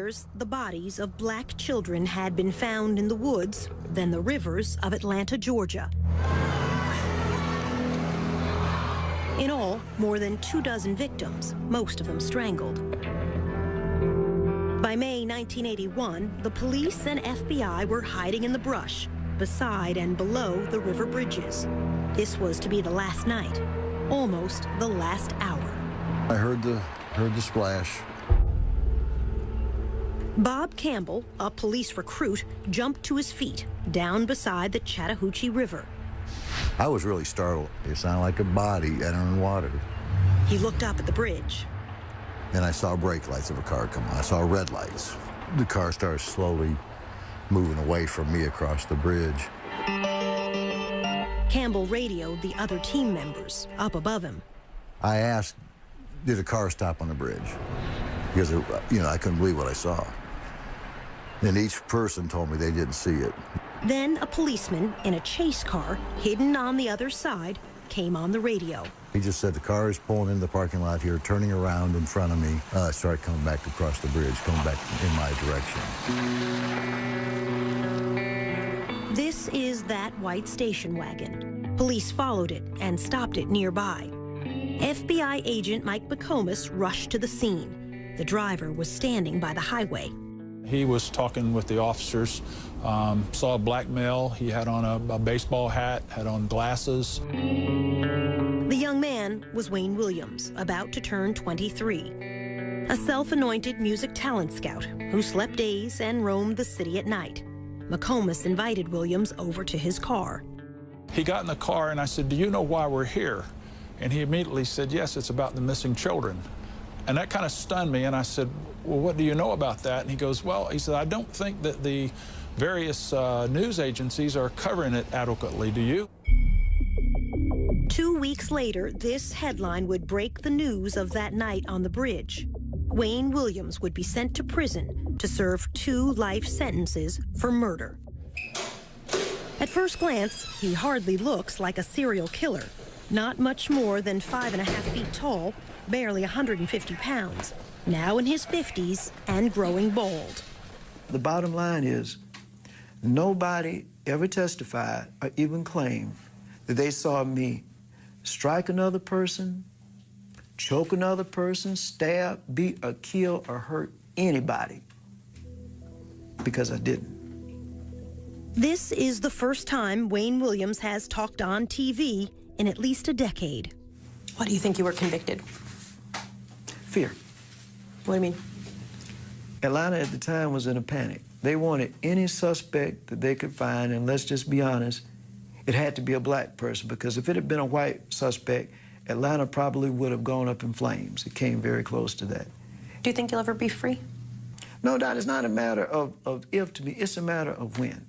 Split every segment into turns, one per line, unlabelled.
years, the bodies of black children had been found in the woods, then the rivers of Atlanta, Georgia. In all, more than 24 victims, most of them strangled. By May 1981, the police and FBI were hiding in the brush, beside and below the river bridges. This was to be the last night, almost the last hour.
I heard the splash.
Bob Campbell, a police recruit, jumped to his feet down beside the Chattahoochee River.
I was really startled. It sounded like a body entering water.
He looked up at the bridge.
Then I saw brake lights of a car come on. I saw red lights. The car started slowly moving away from me across the bridge.
Campbell radioed the other team members up above him.
I asked, did a car stop on the bridge? Because, I couldn't believe what I saw. And each person told me they didn't see it.
Then a policeman in a chase car, hidden on the other side, came on the radio.
He just said, the car is pulling into the parking lot here, turning around in front of me. Started coming back across the bridge, coming back in my direction.
This is that white station wagon. Police followed it and stopped it nearby. FBI agent Mike McComas rushed to the scene. The driver was standing by the highway.
He was talking with the officers, saw a black male. He had on a baseball hat, had on glasses.
The young man was Wayne Williams, about to turn 23. A self-anointed music talent scout who slept days and roamed the city at night. McComas invited Williams over to his car.
He got in the car and I said, do you know why we're here? And he immediately said, yes, it's about the missing children. And that kind of stunned me, and I said, well, what do you know about that? And he goes, well, he said, I don't think that the various news agencies are covering it adequately. Do you?
2 weeks later, this headline would break the news of that night on the bridge. Wayne Williams would be sent to prison to serve 2 life sentences for murder. At first glance, he hardly looks like a serial killer. Not much more than 5.5 feet tall, barely 150 pounds, now in his 50s and growing bald.
The bottom line is, nobody ever testified or even claimed that they saw me strike another person, choke another person, stab, beat, or kill, or hurt anybody, because I didn't.
This is the first time Wayne Williams has talked on TV in at least a decade.
Why do you think you were convicted?
Fear.
What do you mean?
Atlanta at the time was in a panic. They wanted any suspect that they could find, and let's just be honest, it had to be a black person, because if it had been a white suspect, Atlanta probably would have gone up in flames. It came very close to that.
Do you think you'll ever be free?
No, Dot, it's not a matter of if to me, it's a matter of when.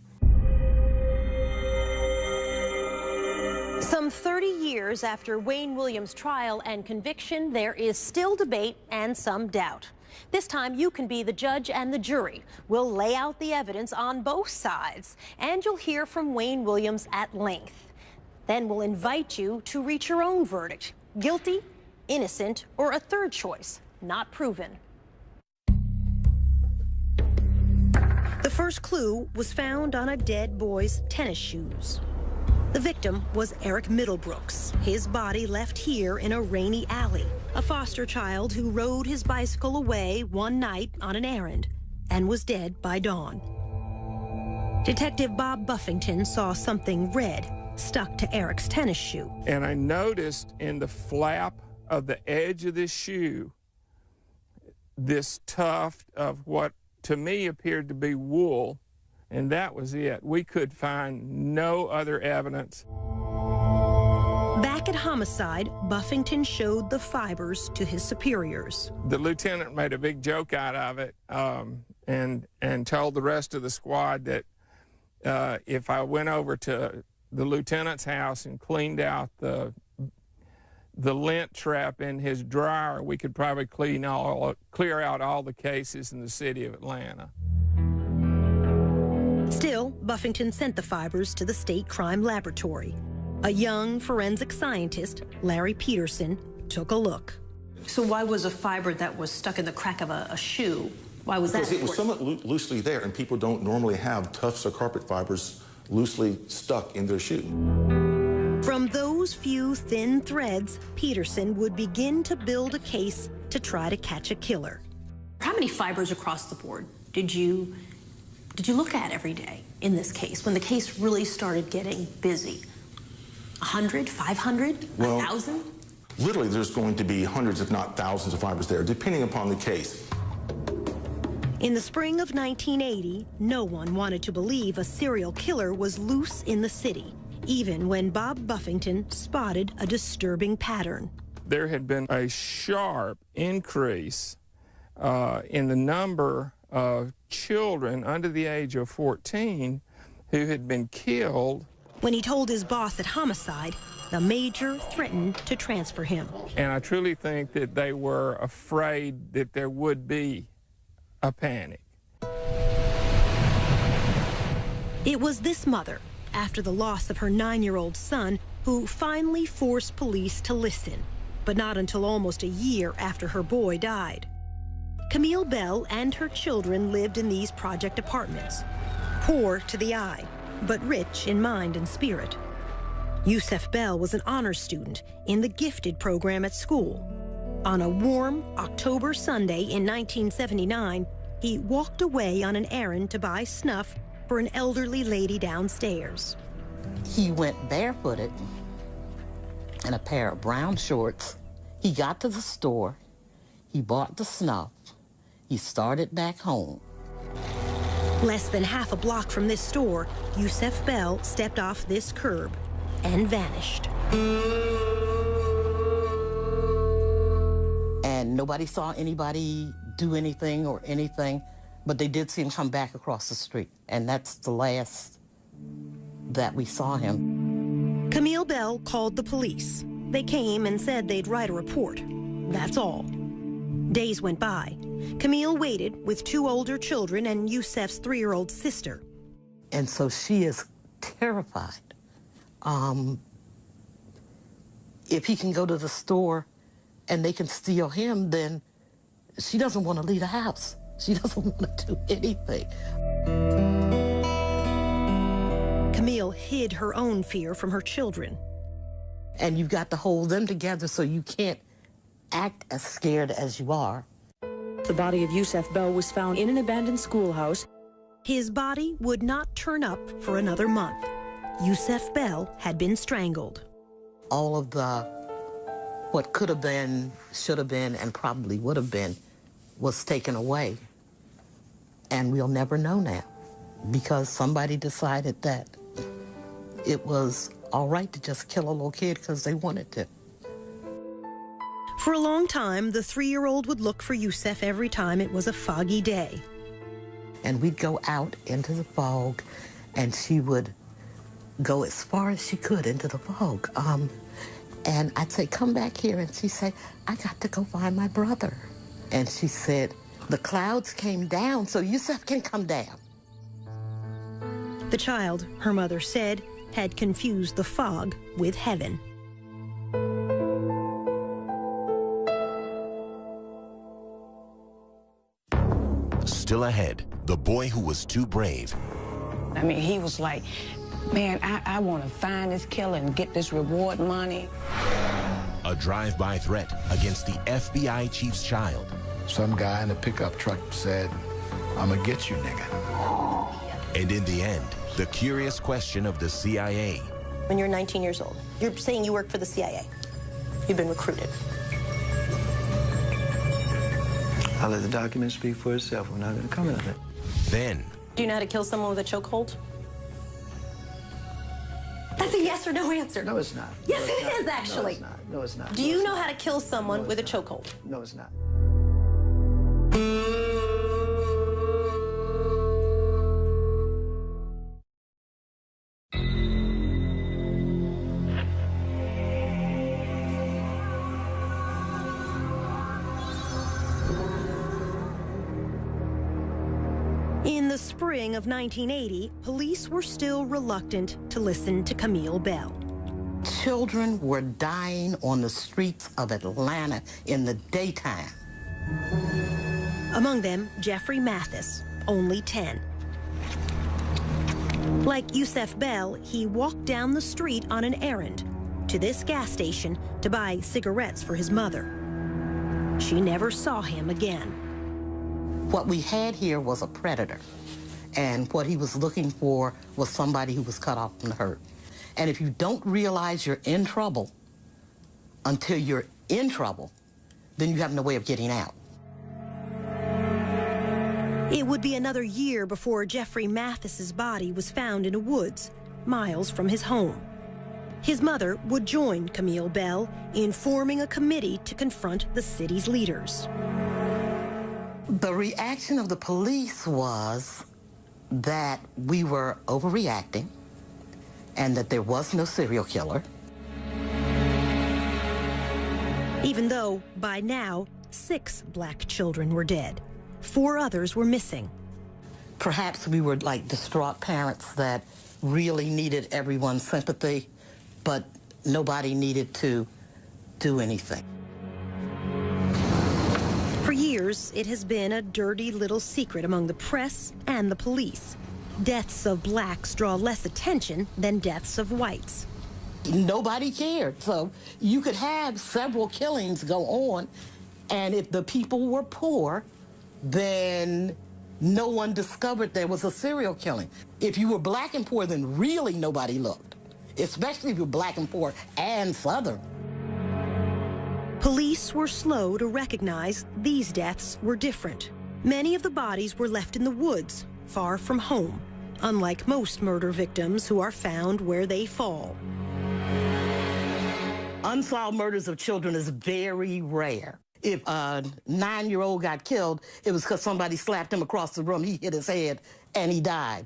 Some 30 years after Wayne Williams' trial and conviction, there is still debate and some doubt. This time, you can be the judge and the jury. We'll lay out the evidence on both sides, and you'll hear from Wayne Williams at length. Then we'll invite you to reach your own verdict: guilty, innocent, or a third choice, not proven. The first clue was found on a dead boy's tennis shoes. The victim was Eric Middlebrooks, his body left here in a rainy alley, a foster child who rode his bicycle away one night on an errand and was dead by dawn. Detective Bob Buffington saw something red stuck to Eric's tennis shoe.
And I noticed in the flap of the edge of this shoe, this tuft of what to me appeared to be wool. And that was it. We could find no other evidence.
Back at homicide, Buffington showed the fibers to his superiors.
The lieutenant made a big joke out of it and told the rest of the squad that if I went over to the lieutenant's house and cleaned out the lint trap in his dryer, we could probably clear out all the cases in the city of Atlanta.
Still, Buffington sent the fibers to the state crime laboratory. A young forensic scientist, Larry Peterson, took a look.
So why was a fiber that was stuck in the crack of a shoe Why was that
Because it was
important?
somewhat loosely there, and people don't normally have tufts or carpet fibers loosely stuck in their shoe.
From those few thin threads, Peterson would begin to build a case to try to catch a killer.
How many fibers across the board did you look at every day in this case, when the case really started getting busy? 100, 500,
Well,
1,000?
Literally, there's going to be hundreds, if not thousands, of fibers there, depending upon the case.
In the spring of 1980, no one wanted to believe a serial killer was loose in the city, even when Bob Buffington spotted a disturbing pattern.
There had been a sharp increase in the number of children under the age of 14 who had been killed.
When he told his boss at Homicide, the major threatened to transfer him.
And I truly think that they were afraid that there would be a panic.
It was this mother, after the loss of her 9-year-old son, who finally forced police to listen, but not until almost a year after her boy died. Camille Bell and her children lived in these project apartments, poor to the eye, but rich in mind and spirit. Yusef Bell was an honors student in the gifted program at school. On a warm October Sunday in 1979, he walked away on an errand to buy snuff for an elderly lady downstairs.
He went barefooted in a pair of brown shorts. He got to the store, he bought the snuff, he started back home.
Less than half a block from this store, Yusef Bell stepped off this curb and vanished.
And nobody saw anybody do anything or anything, but they did see him come back across the street. And that's the last that we saw him.
Camille Bell called the police. They came and said they'd write a report. That's all. Days went by. Camille waited with 2 older children and Yusef's 3-year-old sister.
And so she is terrified. If he can go to the store and they can steal him, then she doesn't want to leave the house. She doesn't want to do anything.
Camille hid her own fear from her children.
And you've got to hold them together so you can't act as scared as you are.
The body of Yusef Bell was found in an abandoned schoolhouse.
His body would not turn up for another month. Yusef Bell had been strangled.
All of the what could have been, should have been, and probably would have been was taken away. And we'll never know now because somebody decided that it was all right to just kill a little kid because they wanted to.
For a long time, the 3-year-old would look for Yusef every time it was a foggy day.
And we'd go out into the fog, and she would go as far as she could into the fog. And I'd say, come back here. And she'd say, I got to go find my brother. And she said, the clouds came down, so Yusef can come down.
The child, her mother said, had confused the fog with heaven.
Still ahead, the boy who was too brave.
I mean, he was like, man, I want to find this killer and get this reward money.
A drive-by threat against the FBI chief's child.
Some guy in a pickup truck said, I'm gonna get you, nigga.
And in the end, the curious question of the CIA.
When you're 19 years old, you're saying you work for the CIA. You've been recruited.
I'll let the document speak for itself. We're not going to comment on it.
Then.
Do you know how to kill someone with a chokehold? That's a yes or no answer.
No, it's not.
Yes,
no,
it is, actually.
No, it's not. No, it's not.
Do you know how to kill someone with a chokehold?
No, it's not.
In the spring of 1980, police were still reluctant to listen to Camille Bell.
Children were dying on the streets of Atlanta in the daytime.
Among them, Jeffrey Mathis, only 10. Like Yusef Bell, he walked down the street on an errand to this gas station to buy cigarettes for his mother. She never saw him again.
What we had here was a predator, and what he was looking for was somebody who was cut off from the herd. And if you don't realize you're in trouble until you're in trouble, then you have no way of getting out.
It would be another year before Jeffrey Mathis's body was found in a woods, miles from his home. His mother would join Camille Bell in forming a committee to confront the city's leaders.
The reaction of the police was that we were overreacting and that there was no serial killer.
Even though, by now, 6 black children were dead. 4 others were missing.
Perhaps we were like distraught parents that really needed everyone's sympathy, but nobody needed to do anything.
For years, it has been a dirty little secret among the press and the police. Deaths of blacks draw less attention than deaths of whites.
Nobody cared. So you could have several killings go on, and if the people were poor, then no one discovered there was a serial killing. If you were black and poor, then really nobody looked, especially if you're black and poor and Southern.
Police were slow to recognize these deaths were different. Many of the bodies were left in the woods, far from home, unlike most murder victims who are found where they fall.
Unsolved murders of children is very rare. If a 9-year-old got killed, it was because somebody slapped him across the room, he hit his head, and he died.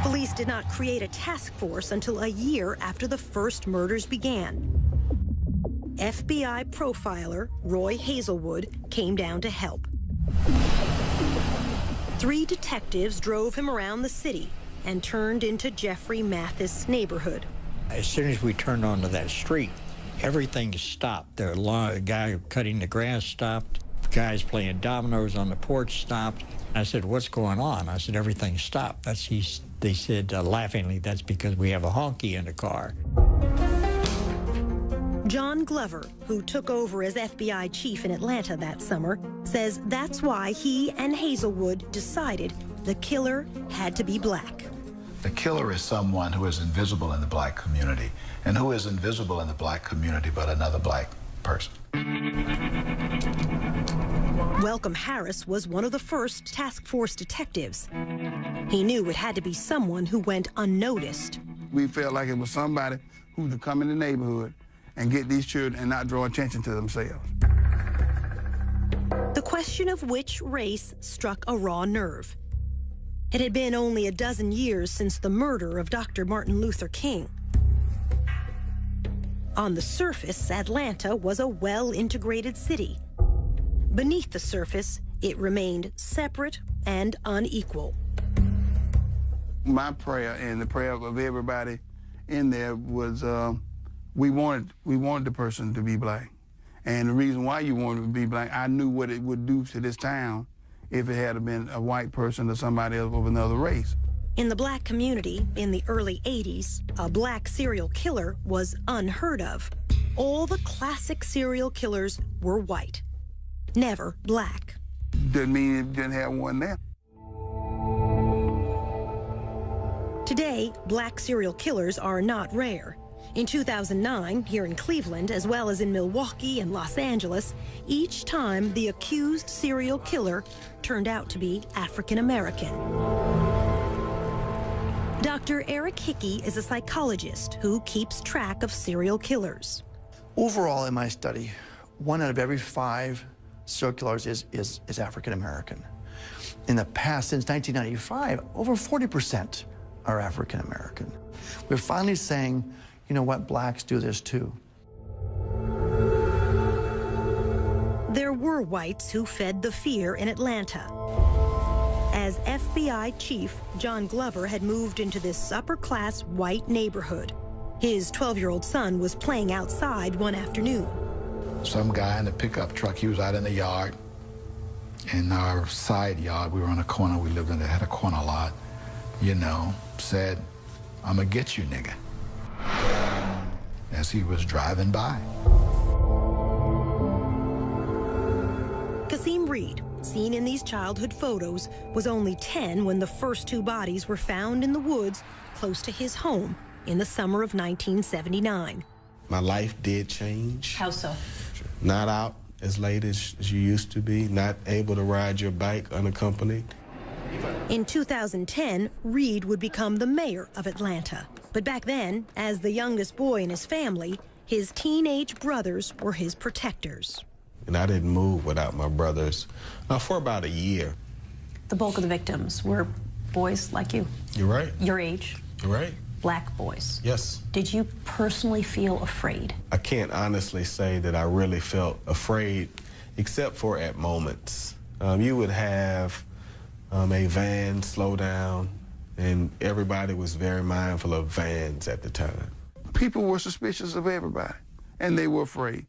Police did not create a task force until a year after the first murders began. FBI profiler Roy Hazelwood came down to help. 3 detectives drove him around the city and turned into Jeffrey Mathis' neighborhood.
As soon as we turned onto that street, everything stopped. The guy cutting the grass stopped. Guys playing dominoes on the porch stopped. I said, "What's going on?" I said, "Everything stopped." They said laughingly, "That's because we have a honky in the car."
John Glover, who took over as FBI chief in Atlanta that summer, says that's why he and Hazelwood decided the killer had to be black.
The killer is someone who is invisible in the black community. And who is invisible in the black community but another black person?
Welcome Harris was one of the first task force detectives. He knew it had to be someone who went unnoticed.
We felt like it was somebody who could come in the neighborhood and get these children and not draw attention to themselves.
The question of which race struck a raw nerve. It had been only a dozen years since the murder of Dr. Martin Luther King. On the surface, Atlanta was a well-integrated city. Beneath the surface, it remained separate and unequal.
My prayer and the prayer of everybody in there was we wanted the person to be black. And the reason why you wanted to be black, I knew what it would do to this town if it had been a white person or somebody else of another race.
In the black community in the early 80s, a black serial killer was unheard of. All the classic serial killers were white, never black.
Didn't mean it didn't have one there.
Today, black serial killers are not rare. In 2009, here in Cleveland, as well as in Milwaukee and Los Angeles, each time the accused serial killer turned out to be African American. Dr. Eric Hickey is a psychologist who keeps track of serial killers.
Overall, in my study, 1 out of every 5 serial killers is African American. In the past, since 1995, over 40% are African American. We're finally saying, you know what, blacks do this too.
There were whites who fed the fear in Atlanta. As FBI chief, John Glover had moved into this upper-class white neighborhood. His 12-year-old son was playing outside one afternoon.
Some guy in a pickup truck, he was out in the yard, in our side yard. We were on a corner. We lived in had a corner lot. You know, said, "I'ma get you, nigga," as he was driving by.
Kasim Reed, seen in these childhood photos, was only 10 when the first two bodies were found in the woods close to his home in the summer of 1979.
My life did change.
How so?
Not out as late as you used to be, not able to ride your bike unaccompanied.
In 2010, Reed would become the mayor of Atlanta. But back then, as the youngest boy in his family, his teenage brothers were his protectors.
And I didn't move without my brothers for about a year.
The bulk of the victims were boys like you.
You're right.
Your age.
You're right.
Black boys.
Yes.
Did you personally feel afraid?
I can't honestly say that I really felt afraid, except for at moments. You would have a van slow down, and everybody was very mindful of vans at the time.
People were suspicious of everybody, and they were afraid.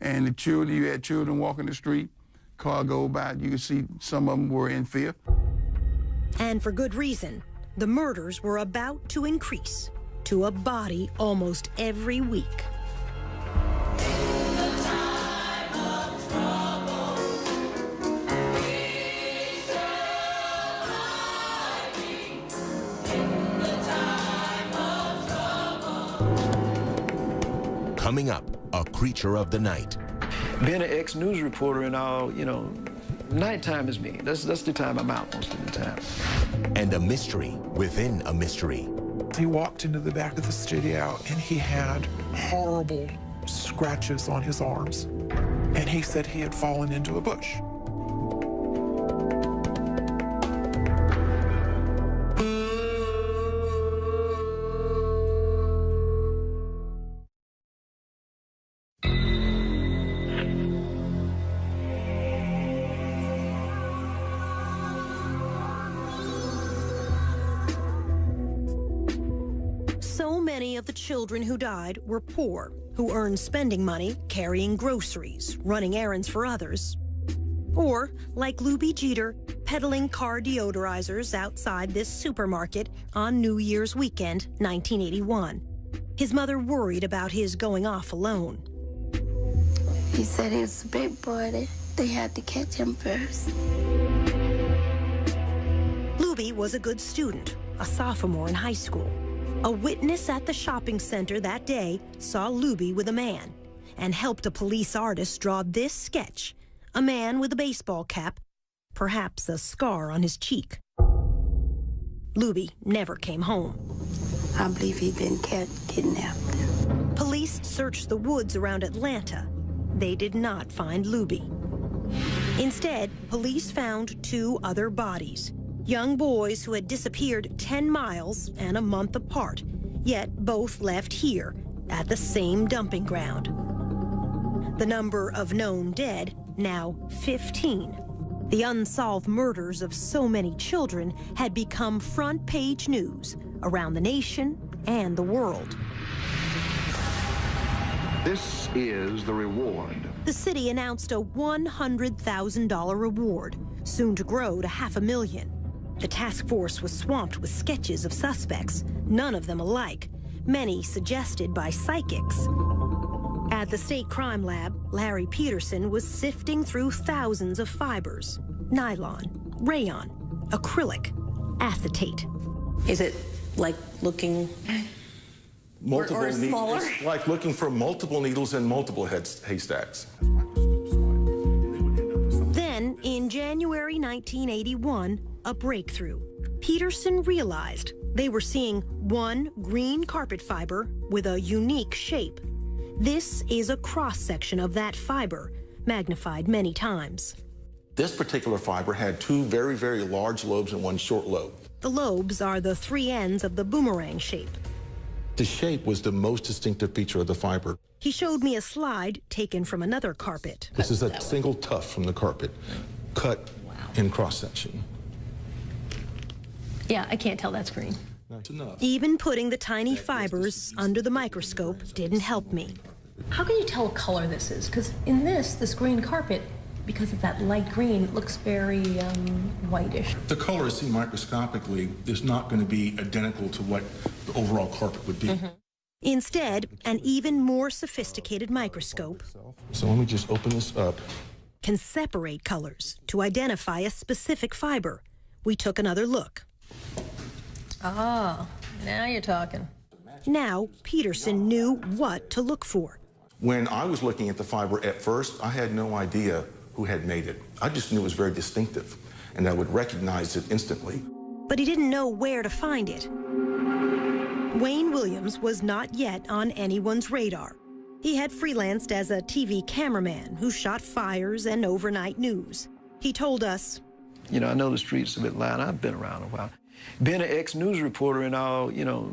And the children, you had children walking the street, car go by, you could see some of them were in fear.
And for good reason. The murders were about to increase to a body almost every week.
Coming up, a creature of the night.
Being an ex-news reporter and all, you know, nighttime is me. That's the time I'm out most of the time.
And a mystery within a mystery.
He walked into the back of the studio and he had horrible scratches on his arms. And he said he had fallen into a bush.
Many of the children who died were poor, who earned spending money carrying groceries, running errands for others. Or, like Luby Jeter, peddling car deodorizers outside this supermarket on New Year's weekend, 1981. His mother worried about his going off alone.
He said he was a big boy. They had to catch him first.
Luby was a good student, a sophomore in high school. A witness at the shopping center that day saw Luby with a man and helped a police artist draw this sketch, a man with a baseball cap, perhaps a scar on his cheek. Luby never came home.
I believe he'd been kidnapped.
Police searched the woods around Atlanta. They did not find Luby. Instead, police found two other bodies. Young boys who had disappeared 10 miles and a month apart, yet both left here at the same dumping ground. The number of known dead, now 15. The unsolved murders of so many children had become front-page news around the nation and the world.
This is the reward.
The city announced a $100,000 reward, soon to grow to $500,000. The task force was swamped with sketches of suspects, none of them alike, many suggested by psychics. At the state crime lab, Larry Peterson was sifting through thousands of fibers: nylon, rayon, acrylic, acetate.
Is it like looking or smaller?
It's like looking for multiple needles in multiple haystacks.
Then, in January 1981, a breakthrough. Peterson realized they were seeing one green carpet fiber with a unique shape. This is a cross-section of that fiber, magnified many times.
This particular fiber had two very, very large lobes and one short lobe.
The lobes are the three ends of the boomerang shape.
The shape was the most distinctive feature of the fiber.
He showed me a slide taken from another carpet.
This is a single tuft from the carpet, cut in cross-section.
Yeah, I can't tell that's green.
That's enough.
Even putting the tiny fibers under the microscope didn't help me.
How can you tell what color this is? Because in this green carpet, because of that light green, it looks very whitish.
The color seen microscopically is not going to be identical to what the overall carpet would be.
Instead, an even more sophisticated microscope
So let me just open this up.
can separate colors to identify a specific fiber. We took another look.
Oh, now you're talking.
Now, Peterson knew what to look for.
When I was looking at the fiber at first, I had no idea who had made it. I just knew it was very distinctive, and I would recognize it instantly.
But he didn't know where to find it. Wayne Williams was not yet on anyone's radar. He had freelanced as a TV cameraman who shot fires and overnight news. He told us,
You know, I know the streets of Atlanta. I've been around a while. Being an ex-news reporter and all, you know,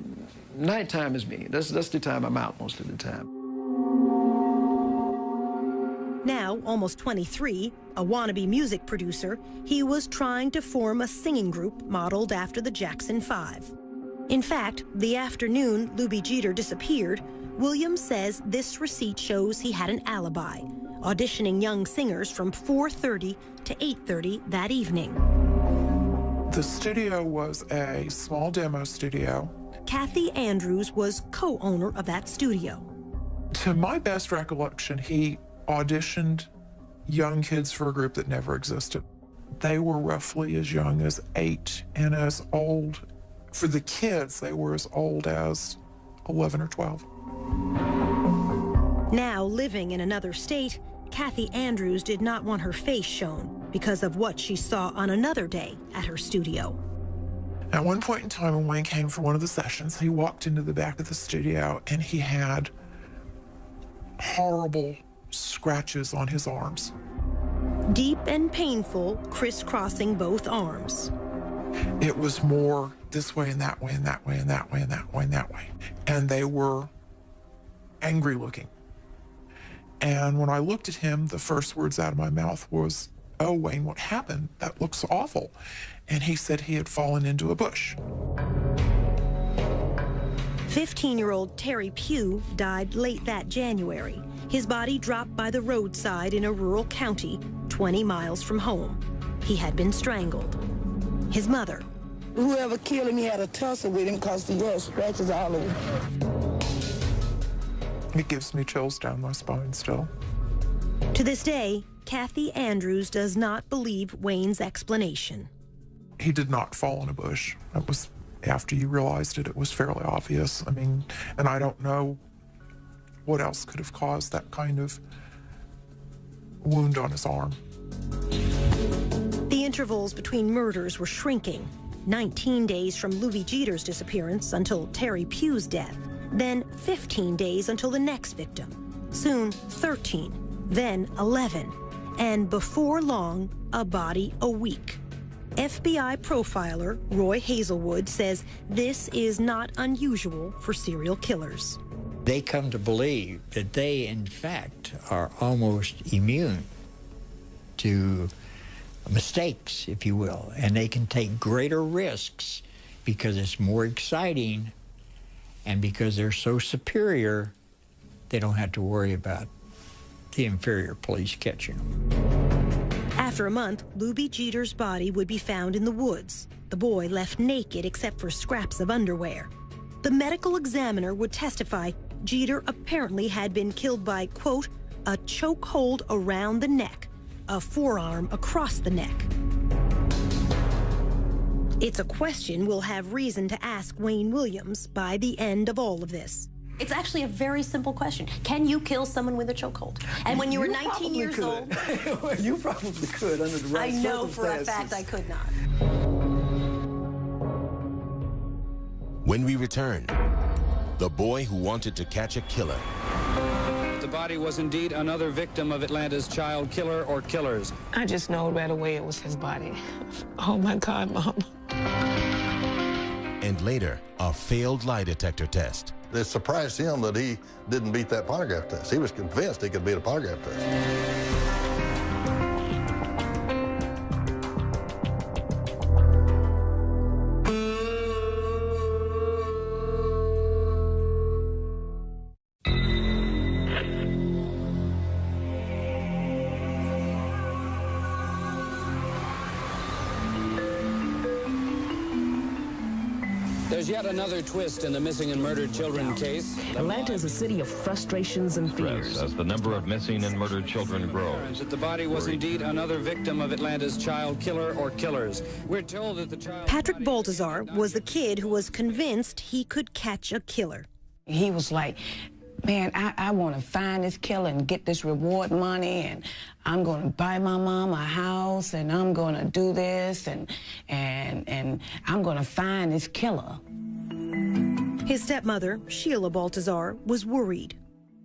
nighttime is me. That's the time I'm out most of the time.
Now, almost 23, a wannabe music producer, he was trying to form a singing group modeled after the Jackson 5. In fact, the afternoon Lubie Jeter disappeared, Williams says this receipt shows he had an alibi, auditioning young singers from 4:30 to 8:30 that evening.
The studio was a small demo studio.
Kathy Andrews was co-owner of that studio.
To my best recollection, he auditioned young kids for a group that never existed. They were roughly as young as 8 and as old, for the kids, they were as old as 11 or 12.
Now living in another state, Kathy Andrews did not want her face shown because of what she saw on another day at her studio.
At one point in time, when Wayne came for one of the sessions, he walked into the back of the studio and he had horrible scratches on his arms.
Deep and painful, crisscrossing both arms.
It was more this way and that way and that way and that way and that way and that way. And they were angry looking. And when I looked at him, the first words out of my mouth was, "Oh, Wayne, what happened? That looks awful." And he said he had fallen into a bush.
15-year-old Terry Pugh died late that January. His body dropped by the roadside in a rural county 20 miles from home. He had been strangled. His mother.
Whoever killed him, he had a tussle with him because he had scratches all over.
It gives me chills down my spine still.
To this day, Kathy Andrews does not believe Wayne's explanation.
He did not fall in a bush. It was, after you realized it, it was fairly obvious. I mean, and I don't know what else could have caused that kind of wound on his arm.
The intervals between murders were shrinking. 19 days from Lubie Jeter's disappearance until Terry Pugh's death. Then 15 days until the next victim. Soon 13, then 11. And before long, a body a week. FBI profiler Roy Hazelwood says this is not unusual for serial killers.
They come to believe that they, in fact, are almost immune to mistakes, if you will, and they can take greater risks because it's more exciting, and because they're so superior, they don't have to worry about the inferior police catching them.
After a month, Lubie Jeter's body would be found in the woods, the boy left naked except for scraps of underwear. The medical examiner would testify Jeter apparently had been killed by, quote, a chokehold around the neck, a forearm across the neck. It's a question we'll have reason to ask Wayne Williams by the end of all of this.
It's actually a very simple question. Can you kill someone with a chokehold? And when you were 19 years old...
You probably could under the right
I know for a
circumstances.
fact I could not.
When we return, the boy who wanted to catch a killer.
The body was indeed another victim of Atlanta's child killer or killers.
I just know right away it was his body. Oh my God, Mom.
And later, a failed lie detector test.
It surprised him that he didn't beat that polygraph test. He was convinced he could beat a polygraph test.
There's yet another twist in the missing and murdered children case.
Atlanta is a city of frustrations and fears.
As the number of missing and murdered children grows.
That the body was indeed another victim of Atlanta's child killer or killers. We're told that the child...
Patrick Baltazar was the kid who was convinced he could catch a killer.
He was like, man, I want to find this killer and get this reward money, and I'm going to buy my mom a house, and I'm going to do this, and I'm going to find this killer.
His stepmother, Sheila Baltazar, was worried.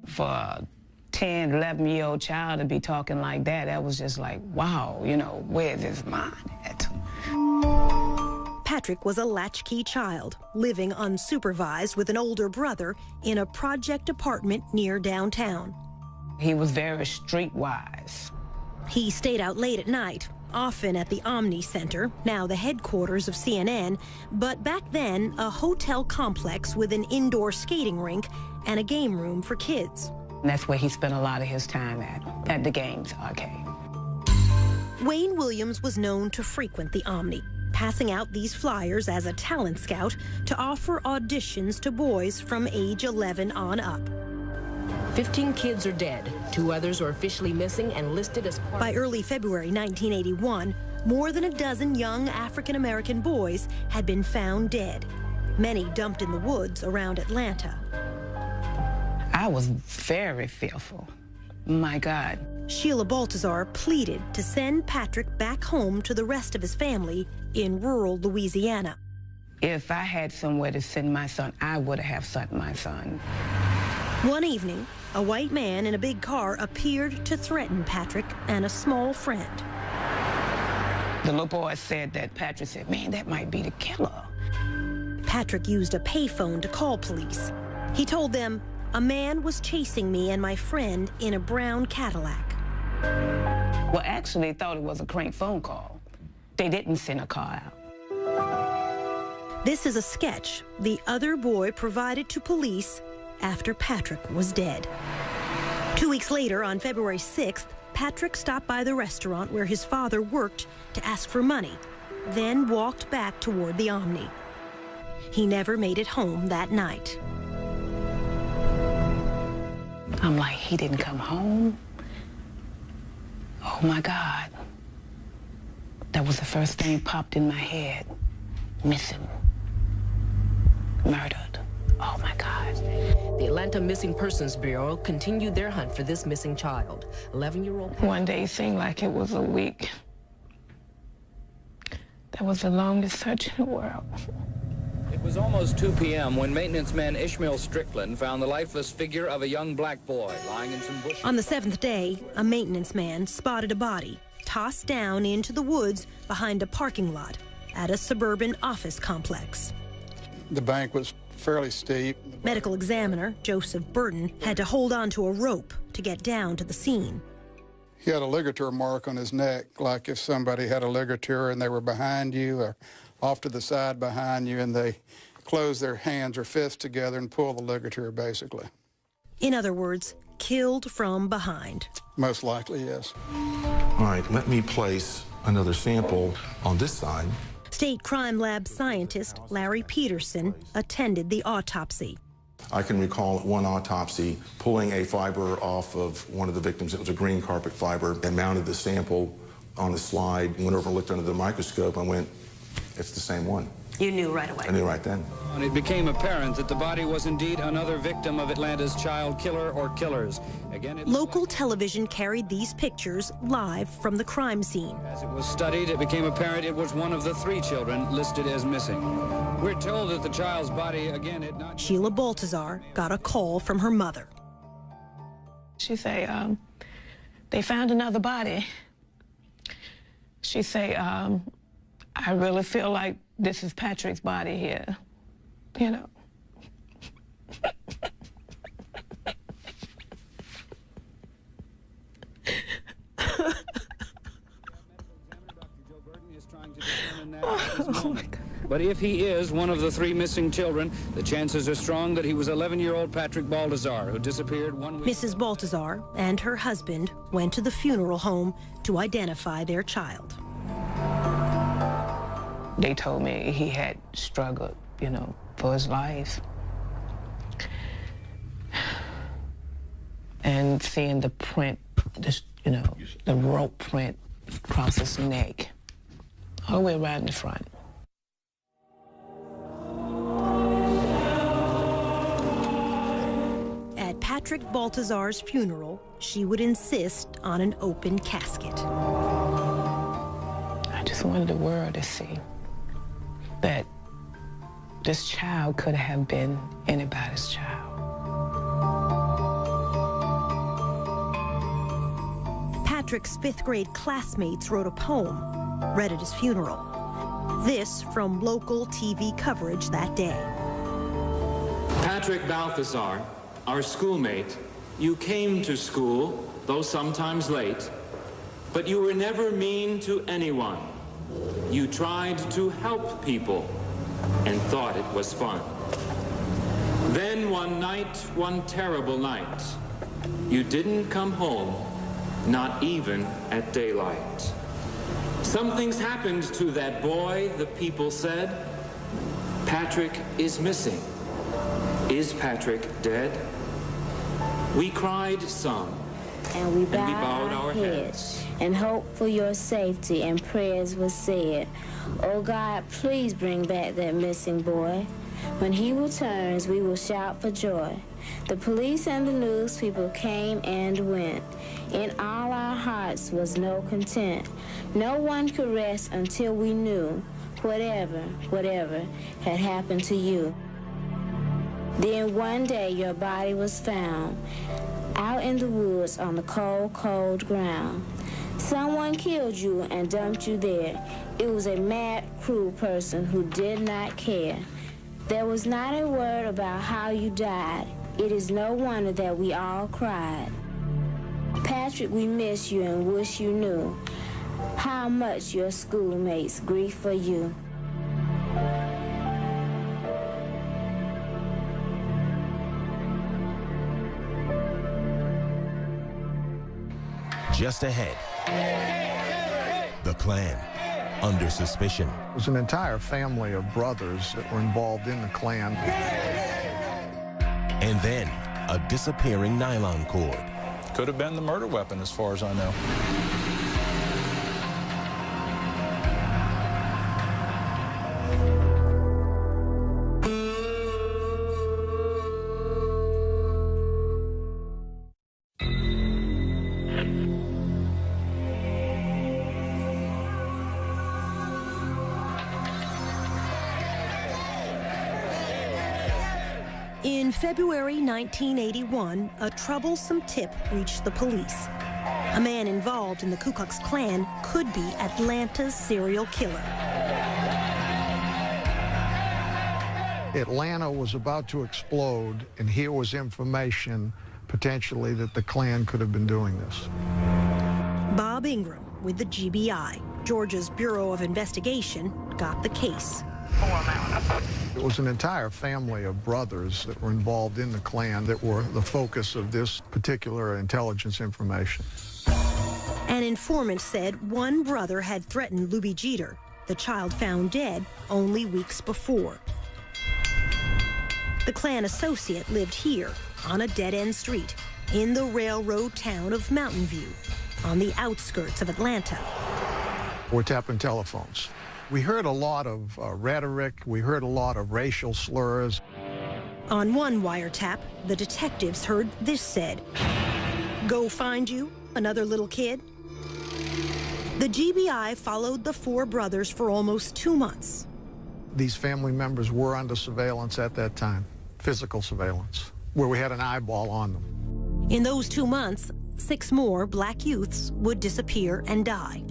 For a 10, 11-year-old child to be talking like that, that was just like, wow, you know, where's his mind at?
Patrick was a latchkey child, living unsupervised with an older brother in a project apartment near downtown.
He was very streetwise.
He stayed out late at night, often at the Omni Center, now the headquarters of CNN, but back then a hotel complex with an indoor skating rink and a game room for kids.
And that's where he spent a lot of his time at the games arcade.
Wayne Williams was known to frequent the Omni, passing out these flyers as a talent scout to offer auditions to boys from age 11 on up.
15 kids are dead. 2 others are officially missing and listed as part...
By early February 1981, more than a dozen young African-American boys had been found dead, many dumped in the woods around Atlanta.
I was very fearful. My God.
Sheila Baltazar pleaded to send Patrick back home to the rest of his family in rural Louisiana.
If I had somewhere to send my son, I would have sent my son.
One evening, a white man in a big car appeared to threaten Patrick and a small friend.
The little boy said that Patrick said, man, that might be the killer.
Patrick used a payphone to call police. He told them, a man was chasing me and my friend in a brown Cadillac.
Well, actually, they thought it was a crank phone call. They didn't send a car out.
This is a sketch the other boy provided to police after Patrick was dead. 2 weeks later, on February 6th, Patrick stopped by the restaurant where his father worked to ask for money, then walked back toward the Omni. He never made it home that night.
I'm like, he didn't come home? Oh, my God. That was the first thing popped in my head. Missing. Murdered. Oh, my God.
The Atlanta Missing Persons Bureau continued their hunt for this missing child. 11-year-old...
One day seemed like it was a week. That was the longest search in the world.
It was almost 2 p.m. when maintenance man Ishmael Strickland found the lifeless figure of a young black boy lying in some bushes.
On the 7th day, a maintenance man spotted a body tossed down into the woods behind a parking lot at a suburban office complex.
The bank was fairly steep.
Medical examiner Joseph Burton had to hold on to a rope to get down to the scene.
He had a ligature mark on his neck, like if somebody had a ligature and they were behind you or off to the side behind you, and they close their hands or fists together and pull the ligature, basically.
In other words, killed from behind.
Most likely, yes.
All right, let me place another sample on this side.
State Crime Lab scientist Larry Peterson attended the autopsy.
I can recall at one autopsy pulling a fiber off of one of the victims. It was a green carpet fiber, and mounted the sample on a slide, went over and looked under the microscope and went, it's the same one.
You knew right away.
I knew right then.
And it became apparent that the body was indeed another victim of Atlanta's child killer or killers. Again,
local television carried these pictures live from the crime scene.
As it was studied, it became apparent it was one of the 3 children listed as missing. We're told that the child's body, again, had not...
Sheila Baltazar got a call from her mother.
She say, they found another body. She say, I really feel like this is Patrick's body here, you know.
Oh my God. But if he is one of the 3 missing children, the chances are strong that he was 11-year-old Patrick Baltazar, who disappeared 1 week.
Mrs. Baltazar and her husband went to the funeral home to identify their child.
They told me he had struggled you know, for his life. And seeing the print, you know, the rope print across his neck, all the way right in the front.
At Patrick Baltazar's funeral, she would insist on an open casket.
I just wanted the world to see that this child could have been anybody's child.
Patrick's fifth-grade classmates wrote a poem, read at his funeral. This from local TV coverage that day.
Patrick Balthazar, our schoolmate, you came to school, though sometimes late, but you were never mean to anyone. You tried to help people and thought it was fun. Then one night, one terrible night, you didn't come home, not even at daylight. Something's happened to that boy, the people said. Patrick is missing. Is Patrick dead? We cried some,
and we
bowed our heads,
and hoped for your safety, and prayers were said. Oh God, please bring back that missing boy. When he returns, we will shout for joy. The police and the news people came and went. In all our hearts was no content. No one could rest until we knew whatever had happened to you. Then one day your body was found out in the woods on the cold, cold ground. Someone killed you and dumped you there. It was a mad, cruel person who did not care. There was not a word about how you died. It is no wonder that we all cried. Patrick, we miss you and wish you knew how much your schoolmates grieve for you.
Just ahead, the Klan under suspicion.
It was an entire family of brothers that were involved in the Klan.
And then a disappearing nylon cord.
Could have been the murder weapon, as far as I know.
In February 1981, a troublesome tip reached the police. A man involved in the Ku Klux Klan could be Atlanta's serial killer.
Atlanta was about to explode, and here was information potentially that the Klan could have been doing this.
Bob Ingram with the GBI, Georgia's Bureau of Investigation, got the case.
It was an entire family of brothers that were involved in the Klan that were the focus of this particular intelligence information.
An informant said one brother had threatened Luby Jeter, the child found dead only weeks before. The Klan associate lived here on a dead-end street in the railroad town of Mountain View, on the outskirts of Atlanta.
We're tapping telephones. We heard a lot of rhetoric. We heard a lot of racial slurs.
On one wiretap, the detectives heard this said, "Go find you another little kid." The GBI followed the four brothers for almost 2 months.
These family members were under surveillance at that time, physical surveillance, where we had an eyeball on them.
In those 2 months, 6 more black youths would disappear and die.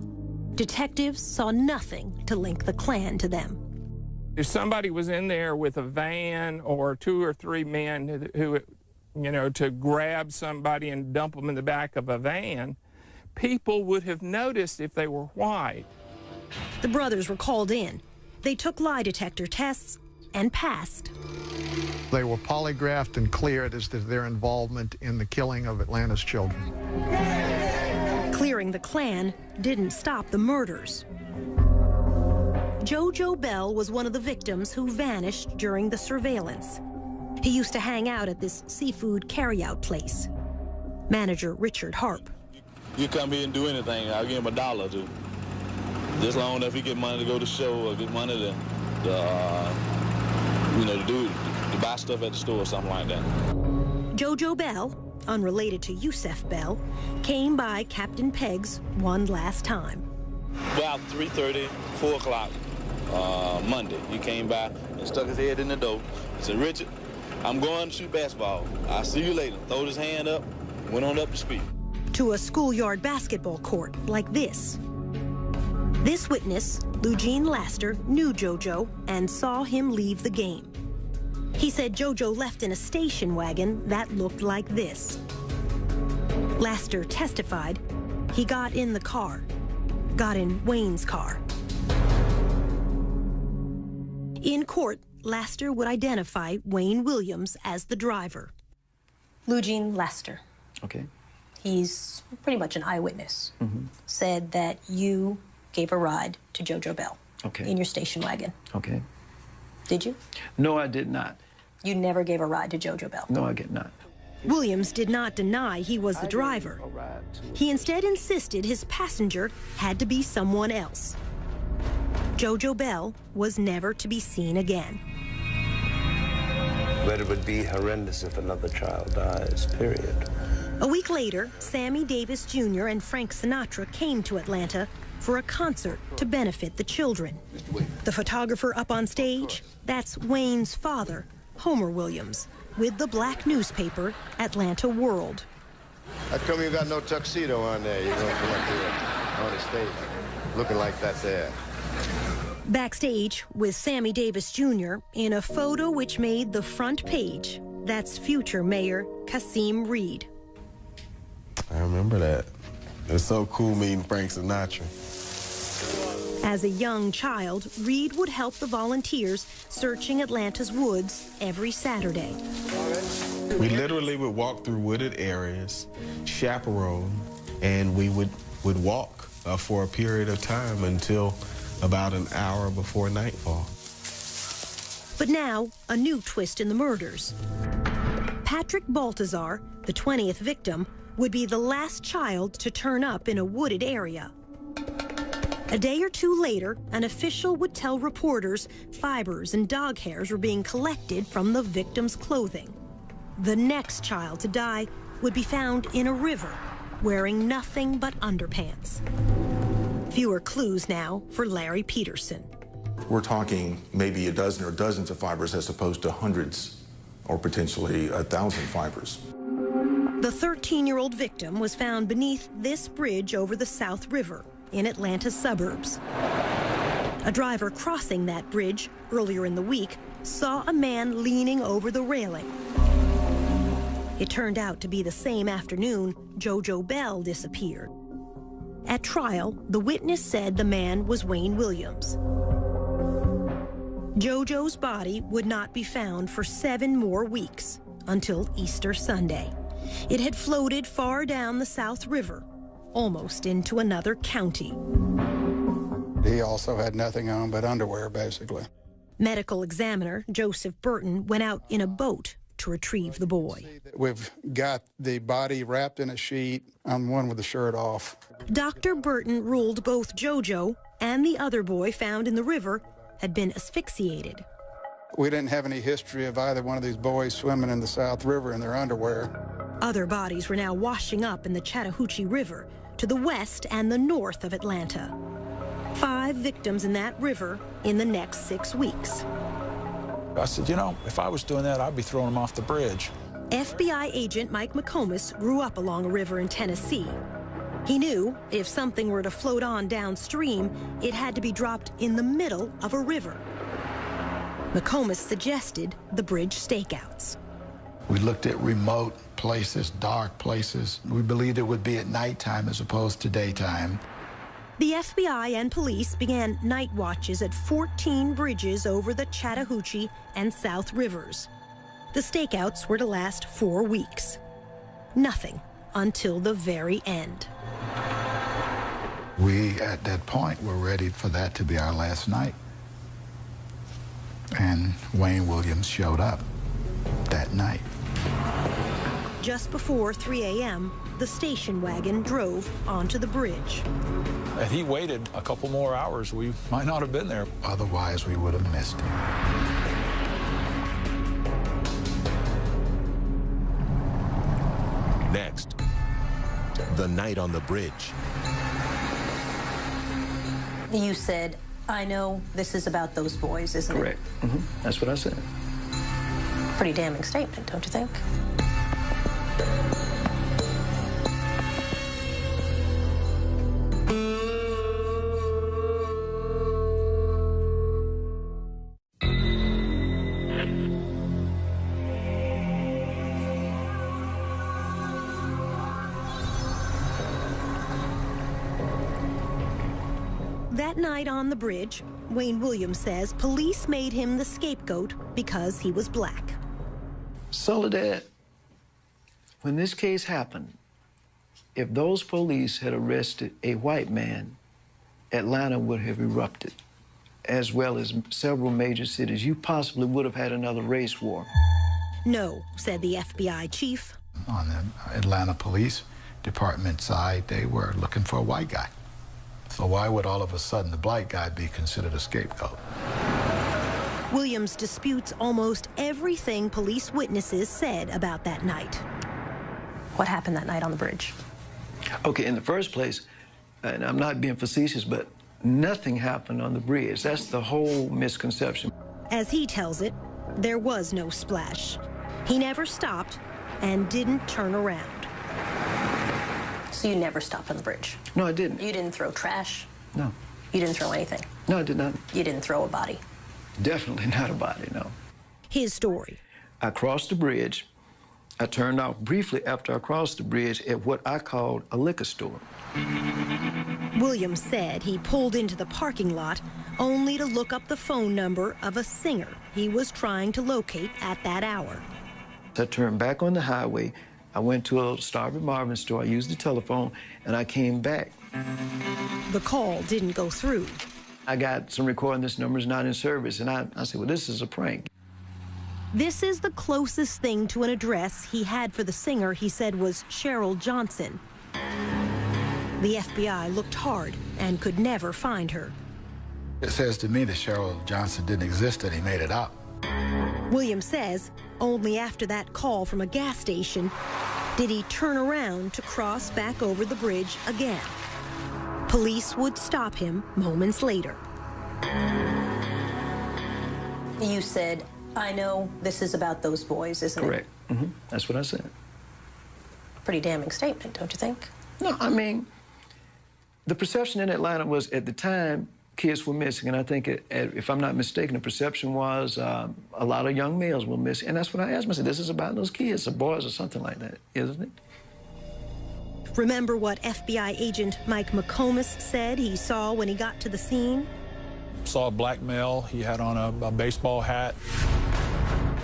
Detectives saw nothing to link the Klan to them.
If somebody was in there with a van or 2 or 3 men who, you know, to grab somebody and dump them in the back of a van, people would have noticed if they were white.
The brothers were called in. They took lie detector tests and passed.
They were polygraphed and cleared as to their involvement in the killing of Atlanta's children.
Clearing the Klan didn't stop the murders. JoJo Bell was one of the victims who vanished during the surveillance. He used to hang out at this seafood carryout place. Manager Richard Harp.
You come here and do anything, I'll give him $1 or $2. Just long enough he get money to go to show or get money to buy stuff at the store or something like that.
JoJo Bell, unrelated to Yusef Bell, came by Captain Pegg's one last time.
About 3:30, 4 o'clock Monday, he came by and stuck his head in the door. He said, "Richard, I'm going to shoot basketball. I'll see you later." Throwed his hand up, went on up to speak.
To a schoolyard basketball court like this. This witness, Eugene Laster, knew JoJo and saw him leave the game. He said JoJo left in a station wagon that looked like this. Laster testified he got in the car, got in Wayne's car. In court, Laster would identify Wayne Williams as the driver.
Eugene Laster.
Okay.
He's pretty much an eyewitness. Said that you gave a ride to JoJo Bell in your station wagon.
Okay.
Did you?
No, I did not.
You never gave a ride to JoJo Bell?
No, I did not.
Williams did not deny he was the driver. He instead insisted his passenger had to be someone else. JoJo Bell was never to be seen again.
But it would be horrendous if another child dies, period.
A week later, Sammy Davis Jr. and Frank Sinatra came to Atlanta for a concert to benefit the children. The photographer up on stage, that's Wayne's father, Homer Williams, with the black newspaper, Atlanta World.
How come you got no tuxedo on there? You're going to come up here on the stage looking like that there.
Backstage with Sammy Davis Jr. in a photo which made the front page, that's future Mayor Kasim Reed.
I remember that. It was so cool meeting Frank Sinatra.
As a young child, Reed would help the volunteers searching Atlanta's woods every Saturday.
We literally would walk through wooded areas, chaperone, and we would walk for a period of time until about an hour before nightfall.
But now, a new twist in the murders. Patrick Baltazar, the 20th victim, would be the last child to turn up in a wooded area. A day or two later, an official would tell reporters fibers and dog hairs were being collected from the victim's clothing. The next child to die would be found in a river, wearing nothing but underpants. Fewer clues now for Larry Peterson.
We're talking maybe a dozen or dozens of fibers as opposed to hundreds or potentially 1,000 fibers.
The 13-year-old victim was found beneath this bridge over the South River in Atlanta's suburbs. A driver crossing that bridge earlier in the week saw a man leaning over the railing. It turned out to be the same afternoon JoJo Bell disappeared. At trial, the witness said the man was Wayne Williams. JoJo's body would not be found for 7 more weeks, until Easter Sunday. It had floated far down the South River, almost into another county.
He also had nothing on but underwear, basically.
Medical examiner Joseph Burton went out in a boat to retrieve the boy.
We've got the body wrapped in a sheet. I'm the one with the shirt off.
Dr. Burton ruled both JoJo and the other boy found in the river had been asphyxiated.
We didn't have any history of either one of these boys swimming in the South River in their underwear.
Other bodies were now washing up in the Chattahoochee River to the west and the north of Atlanta. 5 victims in that river in the next 6 weeks.
I said, you know, if I was doing that, I'd be throwing them off the bridge.
FBI agent Mike McComas grew up along a river in Tennessee. He knew if something were to float on downstream, it had to be dropped in the middle of a river. McComas suggested the bridge stakeouts.
We looked at remote places, dark places. We believed it would be at nighttime as opposed to daytime.
The FBI and police began night watches at 14 bridges over the Chattahoochee and South Rivers. The stakeouts were to last 4 weeks. Nothing until the very end.
We, at that point, were ready for that to be our last night. And Wayne Williams showed up that night.
Just before 3 a.m., the station wagon drove onto the bridge.
Had he waited a couple more hours, we might not have been there.
Otherwise, we would have missed him.
Next, the night on the bridge.
You said, I know this is about those boys, isn't it?
Correct. That's what I said.
Pretty damning statement, don't you think?
That night on the bridge, Wayne Williams says police made him the scapegoat because he was black.
Soledad, when this case happened, if those police had arrested a white man, Atlanta would have erupted, as well as several major cities. You possibly would have had another race war.
No, said the FBI chief.
On the Atlanta Police Department side, they were looking for a white guy. So why would all of a sudden the black guy be considered a scapegoat?
Williams disputes almost everything police witnesses said about that night.
What happened that night on the bridge?
Okay, in the first place, and I'm not being facetious, but nothing happened on the bridge. That's the whole misconception.
As he tells it, there was no splash. He never stopped and didn't turn around.
So you never stopped on the bridge?
No, I didn't.
You didn't throw trash?
No.
You didn't throw anything?
No, I did not.
You didn't throw a body?
Definitely not a body, no.
His story.
I crossed the bridge. I turned off briefly after I crossed the bridge at what I called a liquor store.
Williams said he pulled into the parking lot only to look up the phone number of a singer he was trying to locate at that hour.
I turned back on the highway. I went to a Starvin Marvin store. I used the telephone, and I came back.
The call didn't go through.
I got some recording, this number's not in service, and I said, well, this is a prank.
This is the closest thing to an address he had for the singer he said was Cheryl Johnson. The FBI looked hard and could never find her.
It says to me that Cheryl Johnson didn't exist and he made it up.
Williams says only after that call from a gas station did he turn around to cross back over the bridge again. Police would stop him moments later.
You said, I know this is about those boys, isn't it?
Correct. That's what I said.
Pretty damning statement, don't you think?
No, I mean, the perception in Atlanta was, at the time, kids were missing, and I think, if I'm not mistaken, the perception was a lot of young males were missing, and that's what I asked myself. This is about those kids, or boys, or something like that, isn't it?
Remember what FBI agent Mike McComas said he saw when he got to the scene?
Saw a black male. He had on a baseball hat.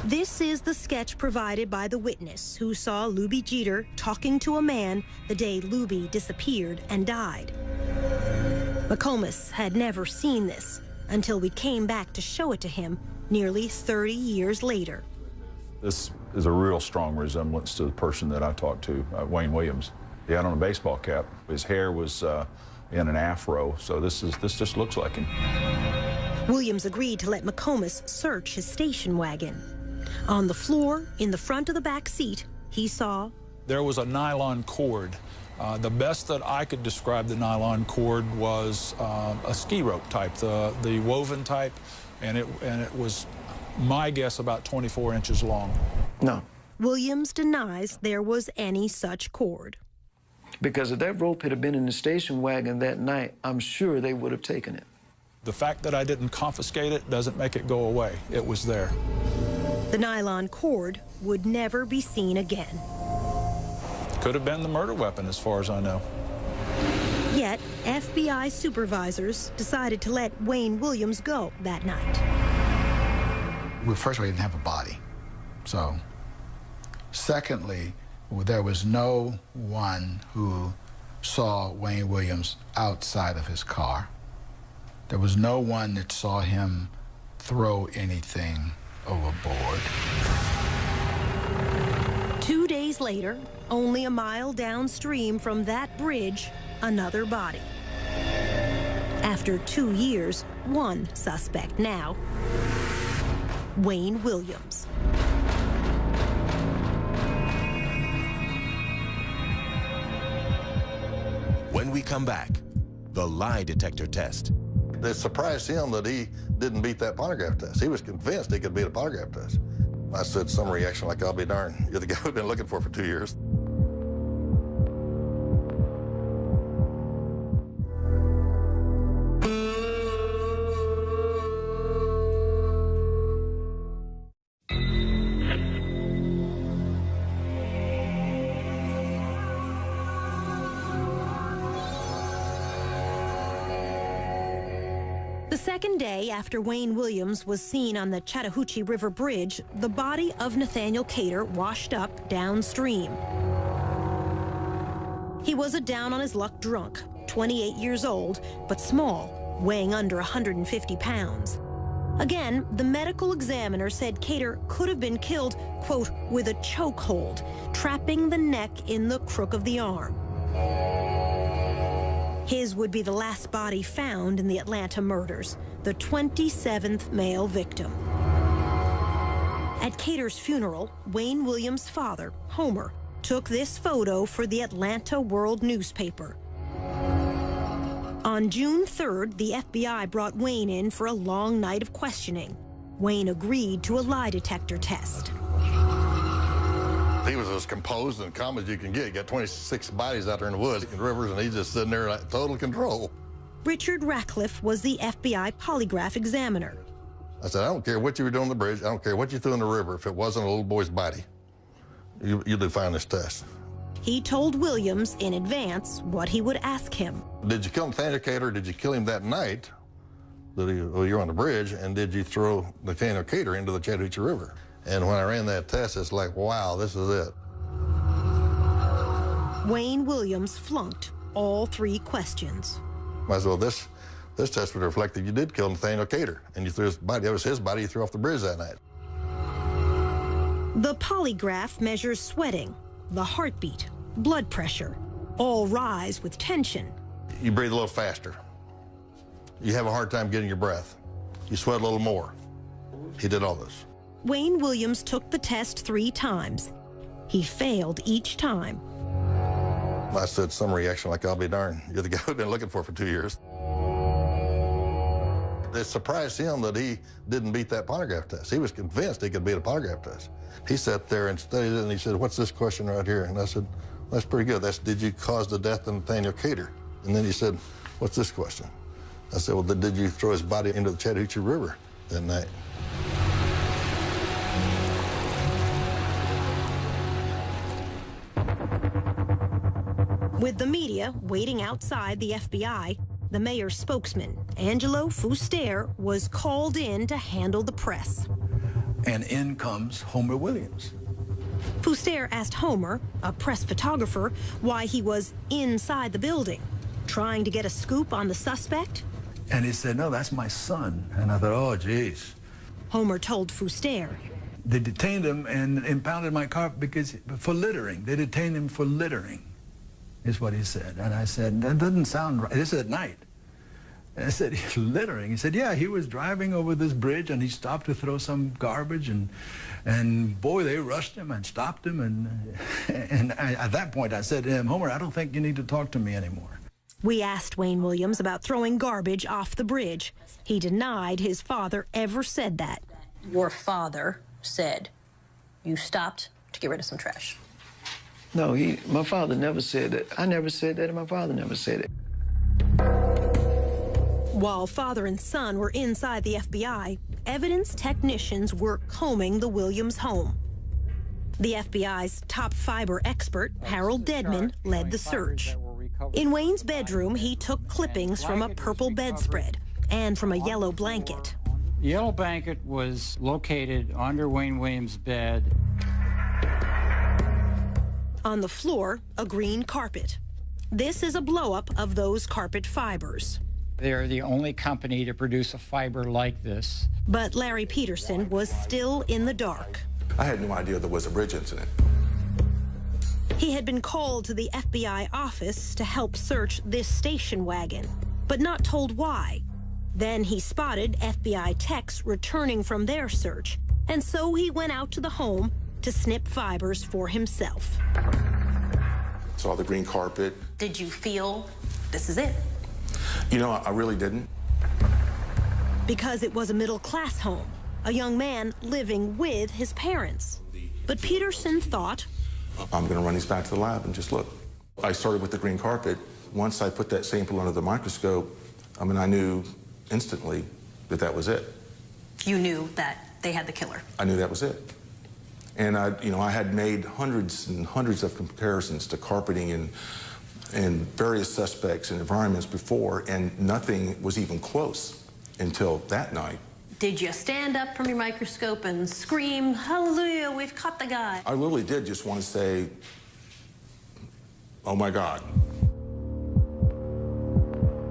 This is the sketch provided by the witness who saw Luby Jeter talking to a man the day Luby disappeared and died. McComas had never seen this until we came back to show it to him nearly 30 years later.
This is a real strong resemblance to the person that I talked to, Wayne Williams. He had on a baseball cap. His hair was in an afro, so this just looks like him.
Williams agreed to let McComas search his station wagon. On the floor, in the front of the back seat, he saw...
There was a nylon cord. The best that I could describe the nylon cord was a ski rope type, the woven type, and it was, my guess, about 24 inches long.
No.
Williams denies there was any such cord.
Because if that rope had been in the station wagon that night, I'm sure they would have taken it.
The fact that I didn't confiscate it doesn't make it go away. It was there.
The nylon cord would never be seen again.
Could have been the murder weapon, as far as I know.
Yet, FBI supervisors decided to let Wayne Williams go that night.
Well, first, we didn't have a body. So, secondly, there was no one who saw Wayne Williams outside of his car. There was no one that saw him throw anything overboard.
2 days later, only a mile downstream from that bridge, another body. After 2 years, one suspect now, Wayne Williams.
When we come back, the lie detector test.
It surprised him that he didn't beat that polygraph test. He was convinced he could beat a polygraph test. I said some reaction like, I'll be darned. You're the guy we've been looking for 2 years.
The second day after Wayne Williams was seen on the Chattahoochee River Bridge, the body of Nathaniel Cater washed up downstream. He was a down-on-his-luck drunk, 28 years old, but small, weighing under 150 pounds. Again, the medical examiner said Cater could have been killed, quote, with a chokehold, trapping the neck in the crook of the arm. His would be the last body found in the Atlanta murders, the 27th male victim. At Cater's funeral, Wayne Williams' father, Homer, took this photo for the Atlanta World newspaper. On June 3rd, the FBI brought Wayne in for a long night of questioning. Wayne agreed to a lie detector test.
He was as composed and calm as you can get. You got 26 bodies out there in the woods and rivers, and he's just sitting there in total control.
Richard Ratcliffe was the FBI polygraph examiner.
I said, I don't care what you were doing on the bridge. I don't care what you threw in the river. If it wasn't a little boy's body, you'll do fine this test.
He told Williams in advance what he would ask him.
Did you kill Nathaniel Cater? Did you kill him that night that you were on the bridge? And did you throw Nathaniel Cater into the Chattahoochee River? And when I ran that test, it's like, wow, this is it.
Wayne Williams flunked all 3 questions.
Might as well, this test would reflect that you did kill Nathaniel Cater, and you threw his body. That was his body you threw off the bridge that night.
The polygraph measures sweating, the heartbeat, blood pressure, all rise with tension.
You breathe a little faster. You have a hard time getting your breath. You sweat a little more. He did all this.
Wayne Williams took the test 3 times. He failed each time.
I said some reaction like, I'll be darned. You're the guy we've been looking for 2 years. It surprised him that he didn't beat that polygraph test. He was convinced he could beat a polygraph test. He sat there and studied it, and he said, what's this question right here? And I said, that's pretty good. That's, did you cause the death of Nathaniel Cater? And then he said, what's this question? I said, well, did you throw his body into the Chattahoochee River that night?
With the media waiting outside the FBI, the mayor's spokesman, Angelo Fuster, was called in to handle the press.
And in comes Homer Williams.
Fuster asked Homer, a press photographer, why he was inside the building, trying to get a scoop on the suspect.
And he said, no, that's my son. And I thought, oh, geez.
Homer told Fuster.
They detained him and impounded my car for littering. They detained him for littering, is what he said. And I said, that doesn't sound right. This is at night. And I said, littering? He said, yeah, he was driving over this bridge and he stopped to throw some garbage and boy, they rushed him and stopped him. And at that point I said to him, Homer, I don't think you need to talk to me anymore.
We asked Wayne Williams about throwing garbage off the bridge. He denied his father ever said that.
Your father said you stopped to get rid of some trash.
No, my father never said that. I never said that, and my father never said it.
While father and son were inside the FBI, evidence technicians were combing the Williams home. The FBI's top fiber expert, Harold Dedman, led the search. In Wayne's bedroom, he took clippings from a purple bedspread and from a yellow blanket.
The yellow blanket was located under Wayne Williams' bed.
On the floor, a green carpet. This is a blow-up of those carpet fibers.
They're the only company to produce a fiber like this.
But Larry Peterson was still in the dark.
I had no idea there was a bridge incident.
He had been called to the FBI office to help search this station wagon, but not told why. Then he spotted FBI techs returning from their search, and so he went out to the home to snip fibers for himself.
Saw the green carpet.
Did you feel this is it?
You know, I really didn't.
Because it was a middle-class home, a young man living with his parents. But Peterson thought,
I'm going to run these back to the lab and just look. I started with the green carpet. Once I put that sample under the microscope, I mean, I knew instantly that that was it.
You knew that they had the killer.
I knew that was it. And I had made hundreds and hundreds of comparisons to carpeting and various suspects and environments before, and nothing was even close until that night.
Did you stand up from your microscope and scream, "Hallelujah, we've caught the guy"?
I really did just want to say, oh my God.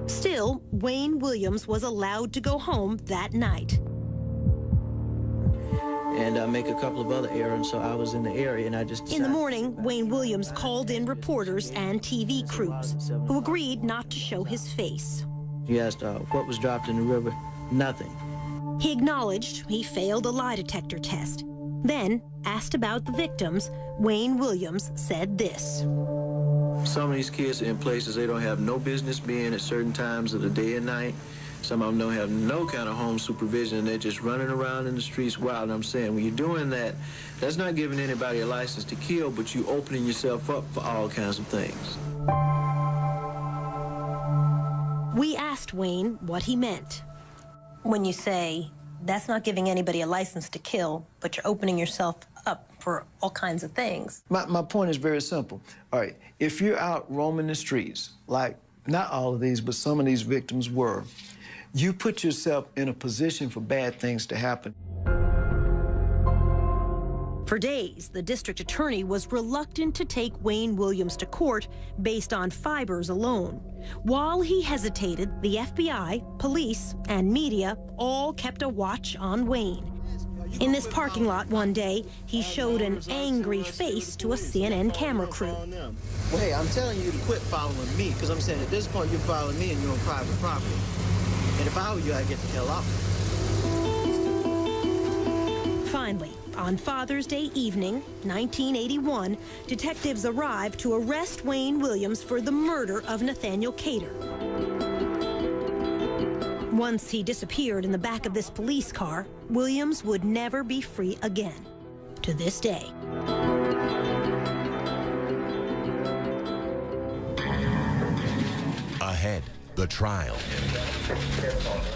Still, Wayne Williams was allowed to go home that night.
And I make a couple of other errands, so I was in the area, and I just decided...
In the morning, Wayne Williams called in reporters and TV crews, who agreed not to show his face.
He asked what was dropped in the river. Nothing.
He acknowledged he failed a lie detector test. Then, asked about the victims, Wayne Williams said this.
Some of these kids are in places they don't have no business being at certain times of the day and night. Some of them don't have no kind of home supervision, and they're just running around in the streets wild. And I'm saying, when you're doing that, that's not giving anybody a license to kill, but you opening yourself up for all kinds of things.
We asked Wayne what he meant.
When you say, that's not giving anybody a license to kill, but you're opening yourself up for all kinds of things.
My point is very simple. All right, if you're out roaming the streets, like not all of these, but some of these victims were, you put yourself in a position for bad things to happen.
For days, the district attorney was reluctant to take Wayne Williams to court based on fibers alone. While he hesitated, the FBI, police, and media all kept a watch on Wayne. In this parking lot one day, he showed an angry face to a CNN camera crew.
Well, hey, I'm telling you to quit following me, because I'm saying at this point you're following me and you're on private property. And if I were you, I'd get the hell off.
Finally, on Father's Day evening, 1981, detectives arrived to arrest Wayne Williams for the murder of Nathaniel Cater. Once he disappeared in the back of this police car, Williams would never be free again, to this day.
Ahead, the trial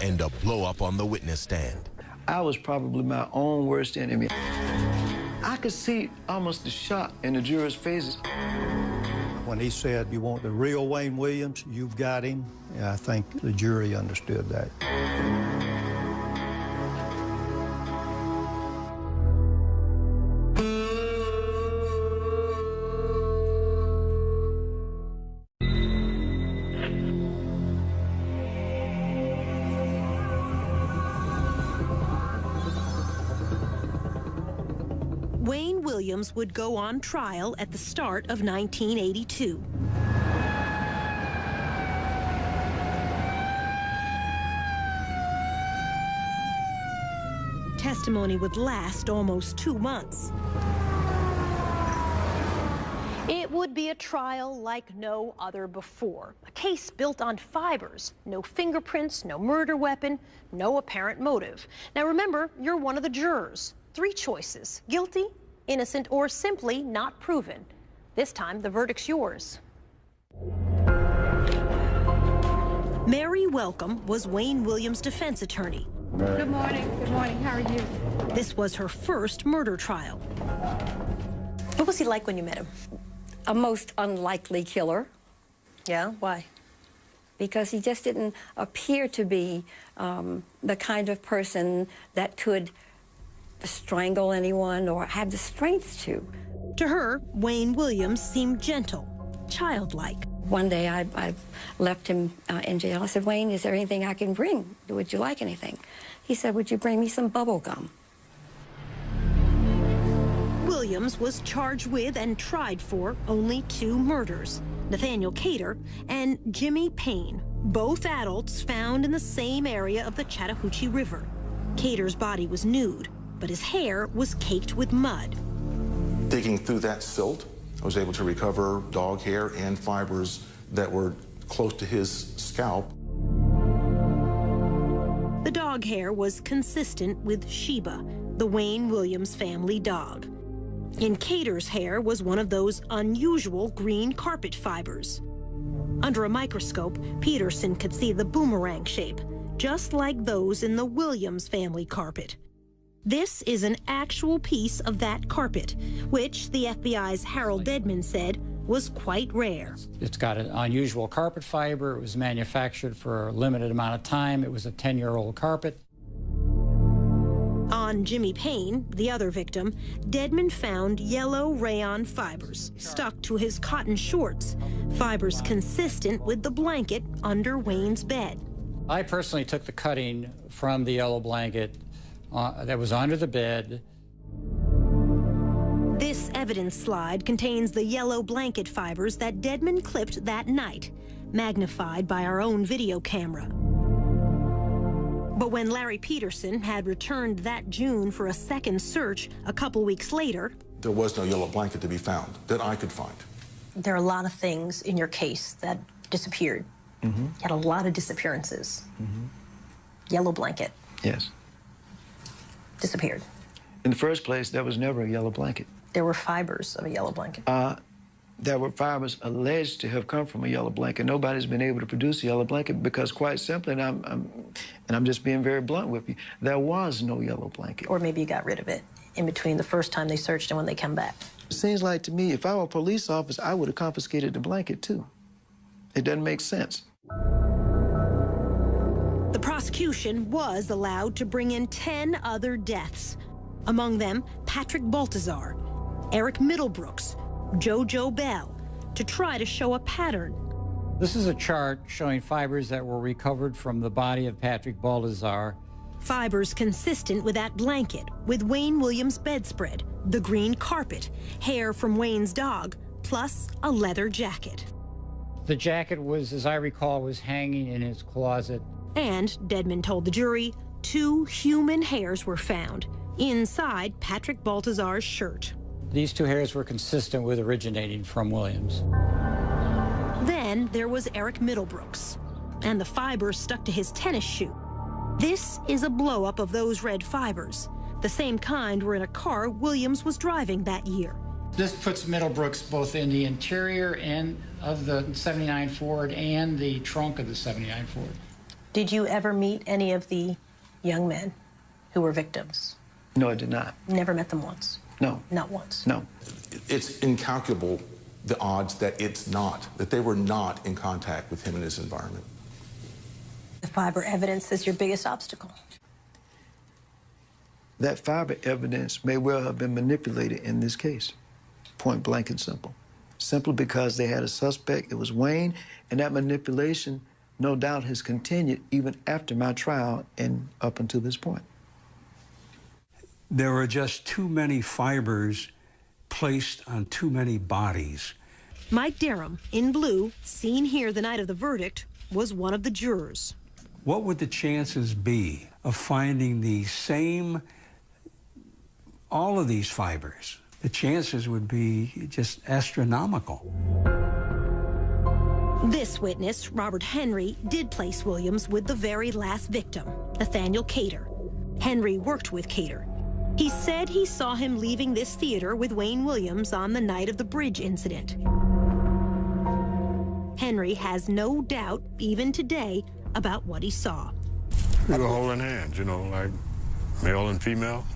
and a blow-up on the witness stand.
I was probably my own worst enemy. I could see almost the shock in the jurors' faces.
When he said, "You want the real Wayne Williams, you've got him," I think the jury understood that.
Wayne Williams would go on trial at the start of 1982. Testimony would last almost 2 months. It would be a trial like no other before. A case built on fibers. No fingerprints, no murder weapon, no apparent motive. Now remember, you're one of the jurors. 3 choices: guilty, innocent, or simply not proven. This time, the verdict's yours. Mary Welcome was Wayne Williams' defense attorney.
Good morning. Good morning. How are you?
This was her first murder trial.
What was he like when you met him?
A most unlikely killer.
Yeah? Why?
Because he just didn't appear to be the kind of person that could strangle anyone or have the strength to.
To her, Wayne Williams seemed gentle, childlike.
One day I left him in jail. I said, Wayne, is there anything I can bring? Would you like anything? He said, would you bring me some bubble gum?
Williams was charged with and tried for only 2 murders, Nathaniel Cater and Jimmy Payne, both adults found in the same area of the Chattahoochee River. Cater's body was nude, but his hair was caked with mud.
Digging through that silt, I was able to recover dog hair and fibers that were close to his scalp.
The dog hair was consistent with Sheba, the Wayne Williams family dog. In Cater's hair was one of those unusual green carpet fibers. Under a microscope, Peterson could see the boomerang shape, just like those in the Williams family carpet. This is an actual piece of that carpet, which the FBI's Harold Dedman said was quite rare.
It's got an unusual carpet fiber. It was manufactured for a limited amount of time. It was a 10-year-old carpet.
On Jimmy Payne, the other victim, Dedman found yellow rayon fibers stuck to his cotton shorts, fibers consistent with the blanket under Wayne's bed.
I personally took the cutting from the yellow blanket that was under the bed.
This evidence slide contains the yellow blanket fibers that Dedman clipped that night, magnified by our own video camera. But when Larry Peterson had returned that June for a second search a couple weeks later,
there was no yellow blanket to be found that I could find.
There are a lot of things in your case that disappeared.
Mm-hmm.
You had a lot of disappearances.
Mm-hmm.
Yellow blanket
Yes.
disappeared.
In the first place, there was never a yellow blanket.
There were fibers of a yellow blanket.
There were fibers alleged to have come from a yellow blanket. Nobody's been able to produce a yellow blanket because, quite simply, and I'm just being very blunt with you, there was no yellow blanket.
Or maybe you got rid of it in between the first time they searched and when they come back.
It seems like to me, if I were a police officer, I would have confiscated the blanket too. It doesn't make sense.
the prosecution was allowed to bring in 10 other deaths. Among them, Patrick Baltazar, Eric Middlebrooks, JoJo Bell, to try to show a pattern.
This is a chart showing fibers that were recovered from the body of Patrick Baltazar.
Fibers consistent with that blanket, with Wayne Williams' bedspread, the green carpet, hair from Wayne's dog, plus a leather jacket.
The jacket was, as I recall, was hanging in his closet.
And, Dedman told the jury, 2 human hairs were found inside Patrick Baltazar's shirt.
These 2 hairs were consistent with originating from Williams.
Then there was Eric Middlebrooks, and the fibers stuck to his tennis shoe. This is a blow-up of those red fibers. The same kind were in a car Williams was driving that year.
This puts Middlebrooks both in the interior and of the 79 Ford and the trunk of the 79 Ford.
Did you ever meet any of the young men who were victims?
No, I did not.
Never met them once?
No.
Not once?
No.
It's incalculable, the odds that that they were not in contact with him in his environment.
The fiber evidence is your biggest obstacle.
That fiber evidence may well have been manipulated in this case. Point blank and simple. Simply because they had a suspect, it was Wayne, and that manipulation no doubt has continued even after my trial and up until this point.
There were just too many fibers placed on too many bodies.
Mike Derham, in blue, seen here the night of the verdict, was one of the jurors.
What would the chances be of finding the same, all of these fibers? The chances would be just astronomical.
This witness, Robert Henry, did place Williams with the very last victim, Nathaniel Cater. Henry worked with Cater. He said he saw him leaving this theater with Wayne Williams on the night of the bridge incident. Henry has no doubt, even today, about what he saw.
We were holding hands, you know, like male and female.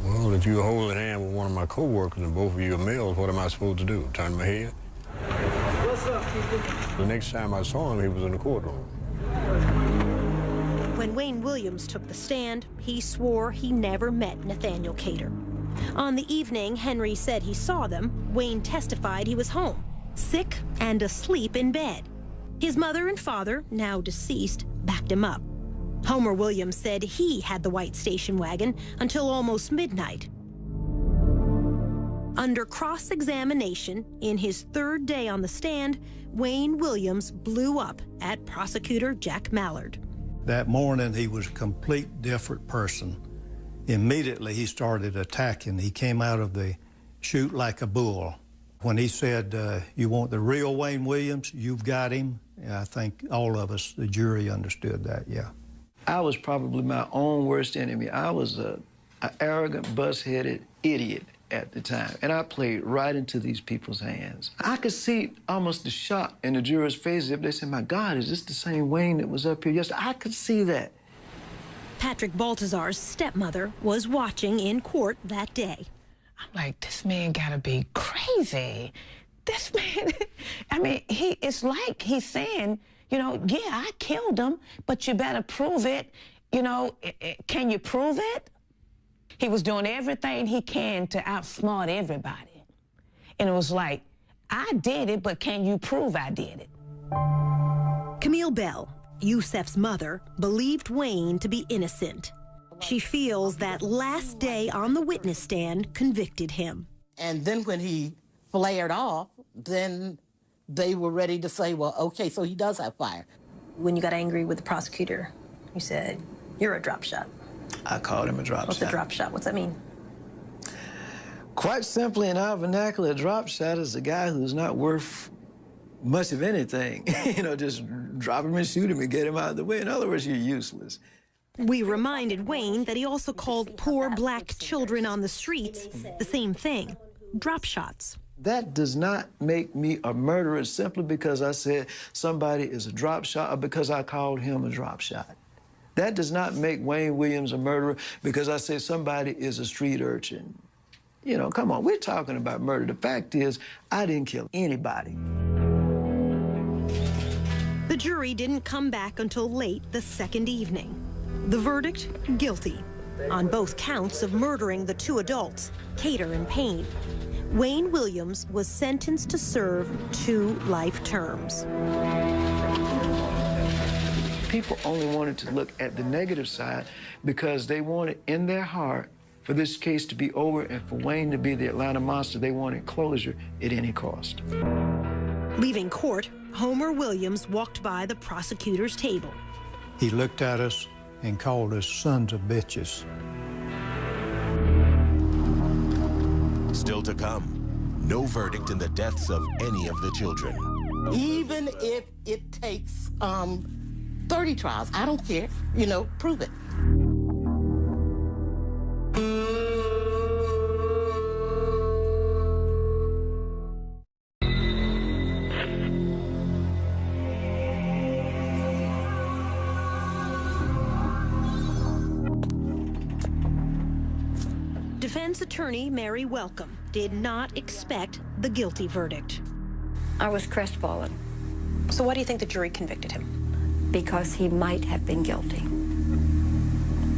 Well, if you were holding hands with one of my co-workers and both of you are males, what am I supposed to do? Turn my head?
What's up, people?
The next time I saw him, he was in the courtroom.
When Wayne Williams took the stand, he swore he never met Nathaniel Cater. On the evening Henry said he saw them, Wayne testified he was home. sick and asleep in bed. His mother and father, now deceased, backed him up. Homer Williams said he had the white station wagon until almost midnight. Under cross-examination, in his third day on the stand, Wayne Williams blew up at prosecutor Jack Mallard.
That morning, he was a complete different person. Immediately, he started attacking. He came out of the chute like a bull. When he said, you want the real Wayne Williams, you've got him, I think all of us, the jury, understood that, yeah.
I was probably my own worst enemy. I was an arrogant, bus-headed idiot at the time, and I played right into these people's hands. I could see almost the shock in the jurors' faces if they said, my God, is this the same Wayne that was up here yesterday? I could see that.
Patrick Baltazar's stepmother was watching in court that day.
I'm like, this man gotta be crazy. This man, I mean, it's like he's saying, you know, yeah, I killed him, but you better prove it. You know, can you prove it? He was doing everything he can to outsmart everybody. And it was like, I did it, but can you prove I did it?
Camille Bell, Yusef's mother, believed Wayne to be innocent. She feels that last day on the witness stand convicted him.
And then when he flared off, then they were ready to say, well, okay, so he does have fire.
When you got angry with the prosecutor, you said, you're a drop shot.
I called him a drop shot.
What's a drop shot? What's that mean?
Quite simply, in our vernacular, a drop shot is a guy who's not worth much of anything. You know, just drop him and shoot him and get him out of the way. In other words, you're useless.
We reminded Wayne that he also called poor black children on the streets the same thing, drop shots.
That does not make me a murderer simply because I said somebody is a drop shot or because I called him a drop shot. That does not make Wayne Williams a murderer because I say somebody is a street urchin. You know, come on, we're talking about murder. The fact is, I didn't kill anybody.
The jury didn't come back until late the second evening. The verdict, guilty, on both counts of murdering the two adults, Cater and Payne. Wayne Williams was sentenced to serve 2 life terms.
People only wanted to look at the negative side because they wanted in their heart for this case to be over and for Wayne to be the Atlanta monster. They wanted closure at any cost.
Leaving court, Homer Williams walked by the prosecutor's table.
He looked at us and called us sons of bitches.
Still to come, no verdict in the deaths of any of the children.
Even if it takes 30 trials, I don't care. You know, prove it.
Defense attorney Mary Welcome did not expect the guilty verdict.
I was crestfallen.
So why do you think the jury convicted him?
Because he might have been guilty.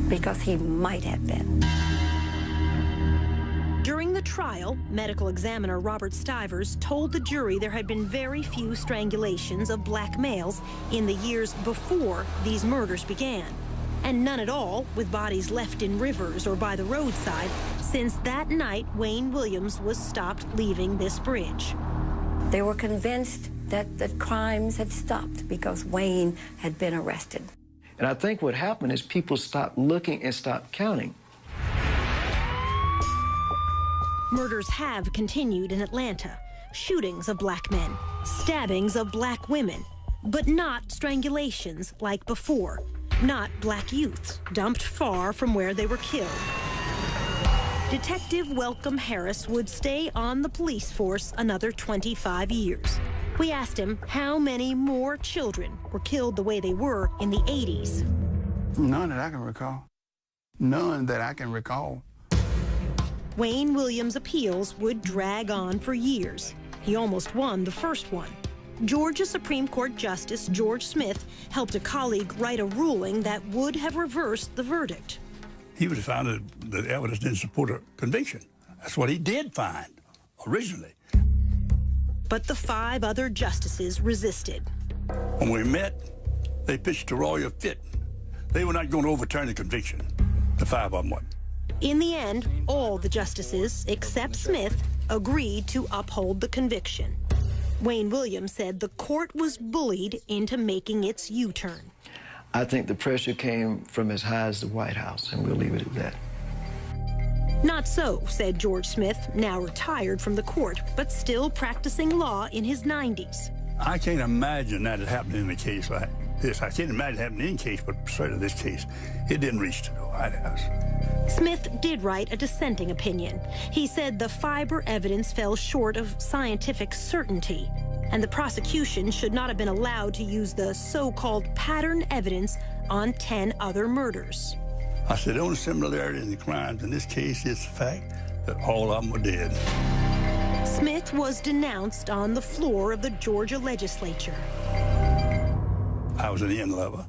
Because he might have been.
During the trial, medical examiner Robert Stivers told the jury there had been very few strangulations of black males in the years before these murders began, and none at all with bodies left in rivers or by the roadside since that night Wayne Williams was stopped leaving this bridge.
They were convinced that the crimes had stopped because Wayne had been arrested.
And I think what happened is people stopped looking and stopped counting.
Murders have continued in Atlanta. Shootings of black men, stabbings of black women, but not strangulations like before. Not black youths dumped far from where they were killed. Detective Welcome Harris would stay on the police force another 25 years. We asked him how many more children were killed the way they were in the 80s.
None that I can recall. None that I can recall.
Wayne Williams' appeals would drag on for years. He almost won the first one. Georgia Supreme Court Justice George Smith helped a colleague write a ruling that would have reversed the verdict.
He would have found that the evidence didn't support a conviction. That's what he did find originally.
but the 5 other justices resisted.
When we met, they pitched a royal fit. They were not going to overturn the conviction. The 5 of them were.
In the end, all the justices, except Smith, agreed to uphold the conviction. Wayne Williams said the court was bullied into making its U-turn.
I think the pressure came from as high as the White House, and we'll leave it at that.
Not so, said George Smith, now retired from the court, but still practicing law in his 90s.
I can't imagine that it happened in a case like this. I can't imagine it happened in any case, but certainly this case, it didn't reach to the White House.
Smith did write a dissenting opinion. He said the fiber evidence fell short of scientific certainty, and the prosecution should not have been allowed to use the so-called pattern evidence on 10 other murders.
I said the only similarity in the crimes in this case is the fact that all of them were dead.
Smith was denounced on the floor of the Georgia legislature.
I was an N lover.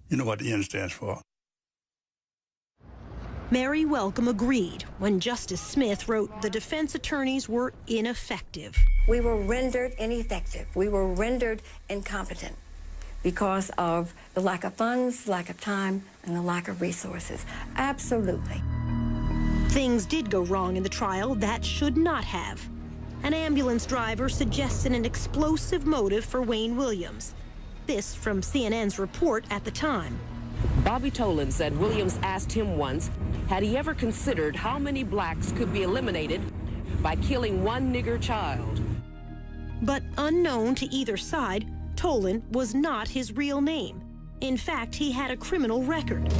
You know what the N stands for.
Mary Welcome agreed when Justice Smith wrote the defense attorneys were ineffective.
We were rendered ineffective. We were rendered incompetent because of the lack of funds, lack of time, and the lack of resources. Absolutely.
Things did go wrong in the trial that should not have. An ambulance driver suggested an explosive motive for Wayne Williams. This from CNN's report at the time.
Bobby Tolan said Williams asked him once, had he ever considered how many blacks could be eliminated by killing one nigger child?
But unknown to either side, Tolan was not his real name. In fact, he had a criminal record.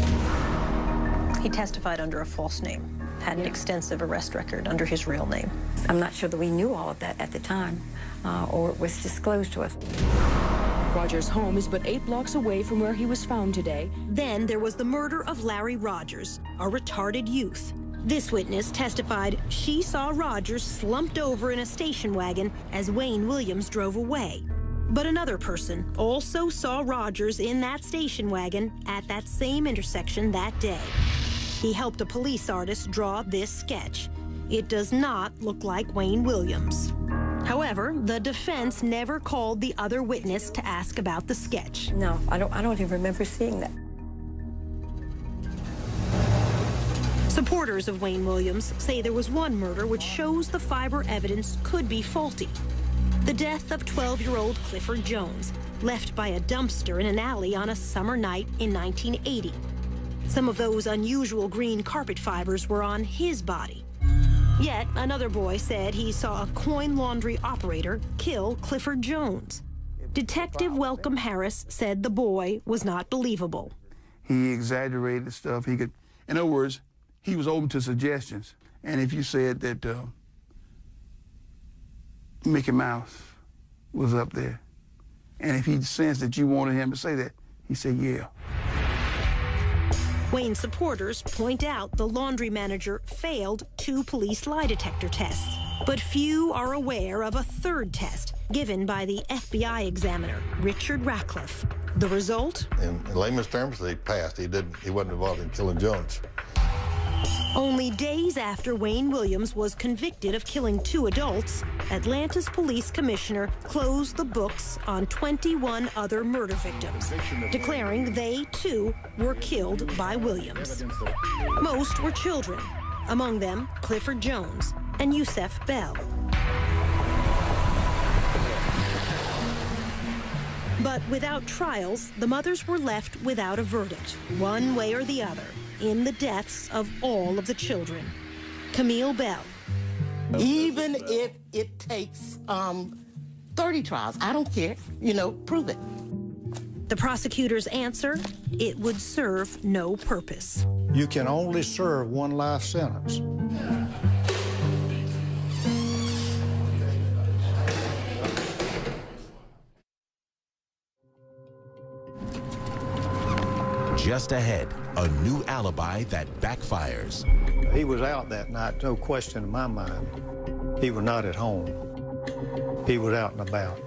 He testified under a false name, had an extensive arrest record under his real name.
I'm not sure that we knew all of that at the time, or it was disclosed to us.
Rogers' home is but 8 blocks away from where he was found today.
Then there was the murder of Larry Rogers, a retarded youth. This witness testified she saw Rogers slumped over in a station wagon as Wayne Williams drove away. But another person also saw Rogers in that station wagon at that same intersection that day. He helped a police artist draw this sketch. It does not look like Wayne Williams. However, the defense never called the other witness to ask about the sketch.
No, I don't even remember seeing that.
Supporters of Wayne Williams say there was one murder which shows the fiber evidence could be faulty. The death of 12-year-old Clifford Jones, left by a dumpster in an alley on a summer night in 1980. Some of those unusual green carpet fibers were on his body. Yet another boy said he saw a coin laundry operator kill Clifford Jones. Detective Welcome Harris said the boy was not believable.
He exaggerated stuff. He could, in other words, he was open to suggestions. And if you said that Mickey Mouse was up there, and if he sensed that you wanted him to say that, he said, yeah.
Wayne supporters point out the laundry manager failed 2 police lie detector tests, but few are aware of a 3rd test given by the FBI examiner, Richard Ratcliffe. The result?
In layman's terms, he passed. He wasn't involved in killing Jones.
Only days after Wayne Williams was convicted of killing 2 adults, Atlanta's police commissioner closed the books on 21 other murder victims, declaring they, too, were killed by Williams. Most were children, among them Clifford Jones and Yusef Bell. But without trials, the mothers were left without a verdict, one way or the other, in the deaths of all of the children. Camille Bell.
Even if it takes 30 trials, I don't care. Prove it.
The prosecutor's answer, it would serve no purpose.
You can only serve one life sentence.
Just ahead, a new alibi that backfires.
He was out that night, no question in my mind. He was not at home. He was out and about.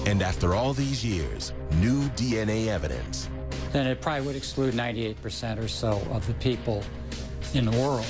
And after all these years, new DNA evidence.
Then it probably would exclude 98% or so of the people in the world.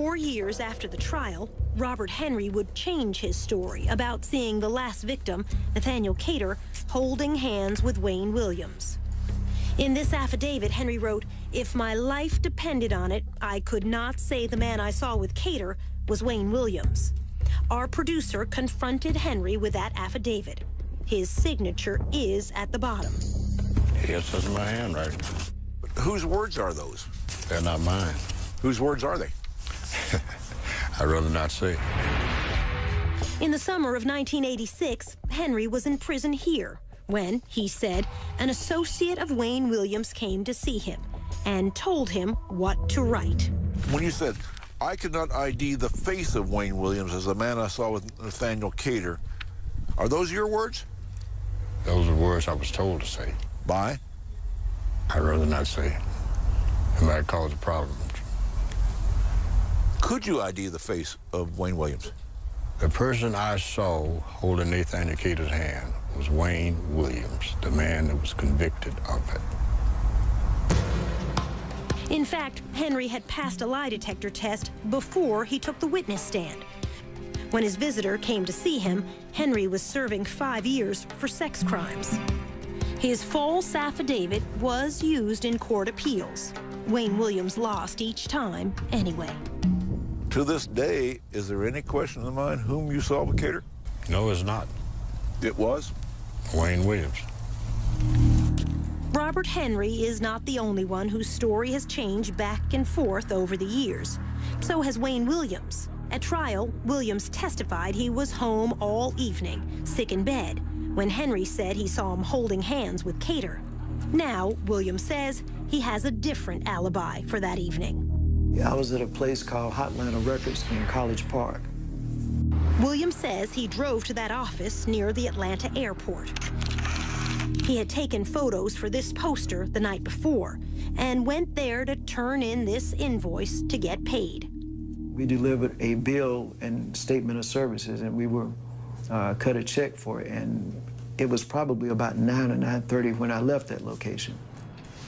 4 years after the trial, Robert Henry would change his story about seeing the last victim, Nathaniel Cater, holding hands with Wayne Williams. In this affidavit, Henry wrote, "If my life depended on it, I could not say the man I saw with Cater was Wayne Williams." Our producer confronted Henry with that affidavit. His signature is at the bottom.
Yes, that's my handwriting.
Whose words are those?
They're not mine.
Whose words are they?
I'd rather not say.
In the summer of 1986, Henry was in prison here when, he said, an associate of Wayne Williams came to see him and told him what to write.
When you said, "I could not ID the face of Wayne Williams as the man I saw with Nathaniel Cater," are those your words?
Those are words I was told to say.
By?
I'd rather not say. It might cause a problem.
Could you ID the face of Wayne Williams?
The person I saw holding Nathaniel Cater's hand was Wayne Williams, the man that was convicted of it.
In fact, Henry had passed a lie detector test before he took the witness stand. When his visitor came to see him, Henry was serving 5 years for sex crimes. His false affidavit was used in court appeals. Wayne Williams lost each time anyway.
To this day, is there any question in the mind whom you saw with Cater?
No, it's not.
It was?
Wayne Williams.
Robert Henry is not the only one whose story has changed back and forth over the years. So has Wayne Williams. At trial, Williams testified he was home all evening, sick in bed, when Henry said he saw him holding hands with Cater. Now, Williams says he has a different alibi for that evening.
I was at a place called Hotlanta Records in College Park.
Williams says he drove to that office near the Atlanta airport. He had taken photos for this poster the night before and went there to turn in this invoice to get paid.
We delivered a bill and statement of services, and we were cut a check for it, and it was probably about 9 or 9:30 when I left that location.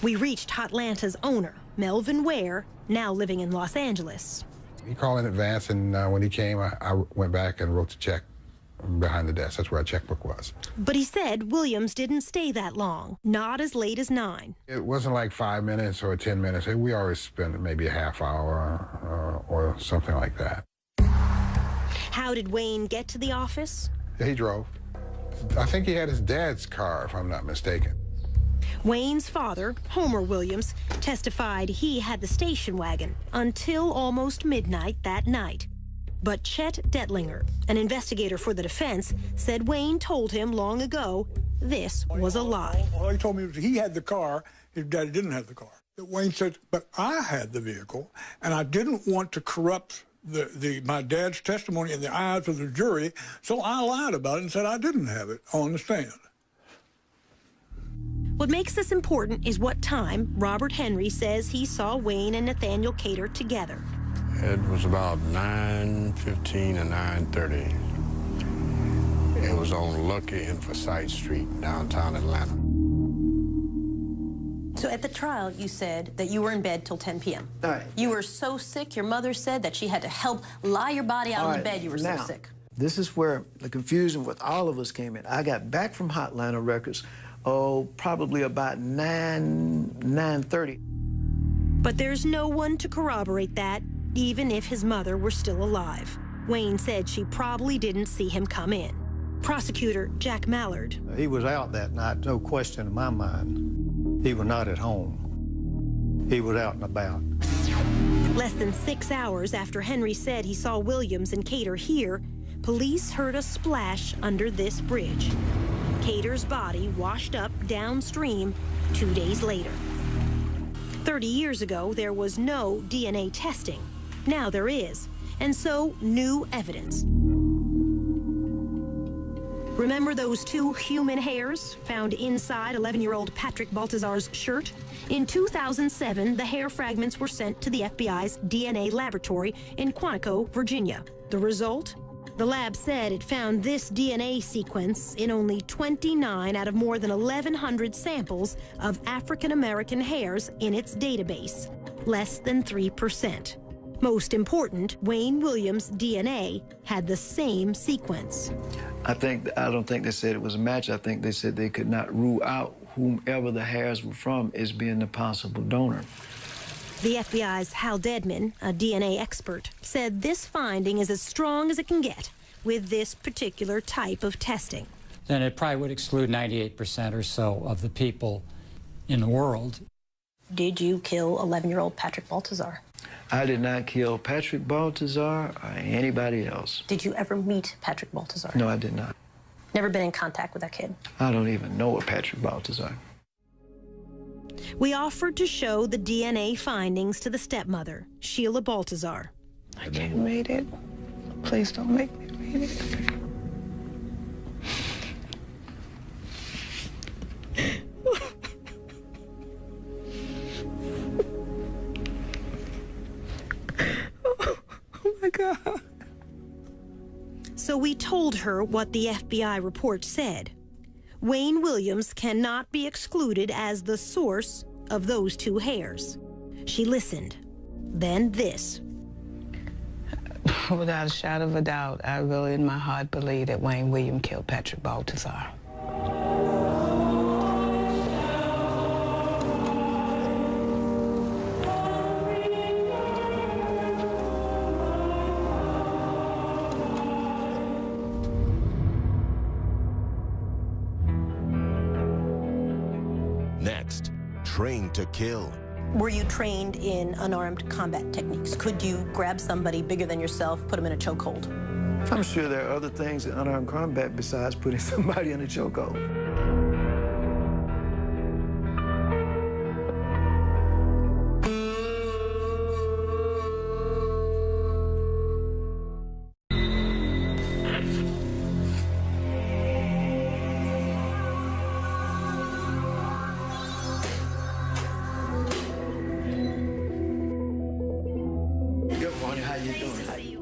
We reached Hotlanta's owner, Melvin Ware, now living in Los Angeles.
He called in advance, and when he came, I went back and wrote the check behind the desk. That's where our checkbook was.
But he said Williams didn't stay that long, not as late as 9.
It wasn't like 5 minutes or 10 minutes. We always spent maybe a half hour or something like that.
How did Wayne get to the office?
He drove. I think he had his dad's car, if I'm not mistaken.
Wayne's father, Homer Williams, testified he had the station wagon until almost midnight that night. But Chet Detlinger, an investigator for the defense, said Wayne told him long ago this was a lie.
All he told me was he had the car, his daddy didn't have the car. Wayne said, but I had the vehicle, and I didn't want to corrupt my dad's testimony in the eyes of the jury, so I lied about it and said I didn't have it on the stand.
What makes this important is what time Robert Henry says he saw Wayne and Nathaniel Cater together.
It was about 9:15 and 9:30. It was on Lucky and Forsyth Street, downtown Atlanta.
So at the trial, you said that you were in bed till 10 p.m.
All right.
You were so sick, your mother said that she had to help lie your body out on the bed. You were so sick.
This is where the confusion with all of us came in. I got back from Hotlanta Records, probably about 9:30.
But there's no one to corroborate that, even if his mother were still alive. Wayne said she probably didn't see him come in. Prosecutor Jack Mallard.
He was out that night, no question in my mind. He was not at home. He was out and about.
Less than 6 hours after Henry said he saw Williams and Cater here, police heard a splash under this bridge. Cater's body washed up downstream 2 days later. 30 years ago, there was no DNA testing. Now there is, and so new evidence. Remember those 2 human hairs found inside 11-year-old Patrick Baltazar's shirt? In 2007, the hair fragments were sent to the FBI's DNA laboratory in Quantico, Virginia. The result? The lab said it found this DNA sequence in only 29 out of more than 1,100 samples of African-American hairs in its database, less than 3%. Most important, Wayne Williams' DNA had the same sequence.
I don't think they said it was a match. I think they said they could not rule out whomever the hairs were from as being the possible donor.
The FBI's Hal Dedman, a DNA expert, said this finding is as strong as it can get with this particular type of testing.
Then it probably would exclude 98% or so of the people in the world.
Did you kill 11-year-old Patrick Baltazar?
I did not kill Patrick Baltazar or anybody else.
Did you ever meet Patrick Baltazar?
No, I did not.
Never been in contact with that kid?
I don't even know a Patrick Baltazar.
We offered to show the DNA findings to the stepmother, Sheila Baltazar.
I can't read it. Please don't make me read it. Oh my God.
So we told her what the FBI report said. Wayne Williams cannot be excluded as the source of those two hairs. She listened. Then this.
Without a shadow of a doubt, I really in my heart believe that Wayne Williams killed Patrick Baltazar.
Next, trained to kill.
Were you trained in unarmed combat techniques? Could you grab somebody bigger than yourself, put them in a chokehold?
I'm sure there are other things in unarmed combat besides putting somebody in a chokehold.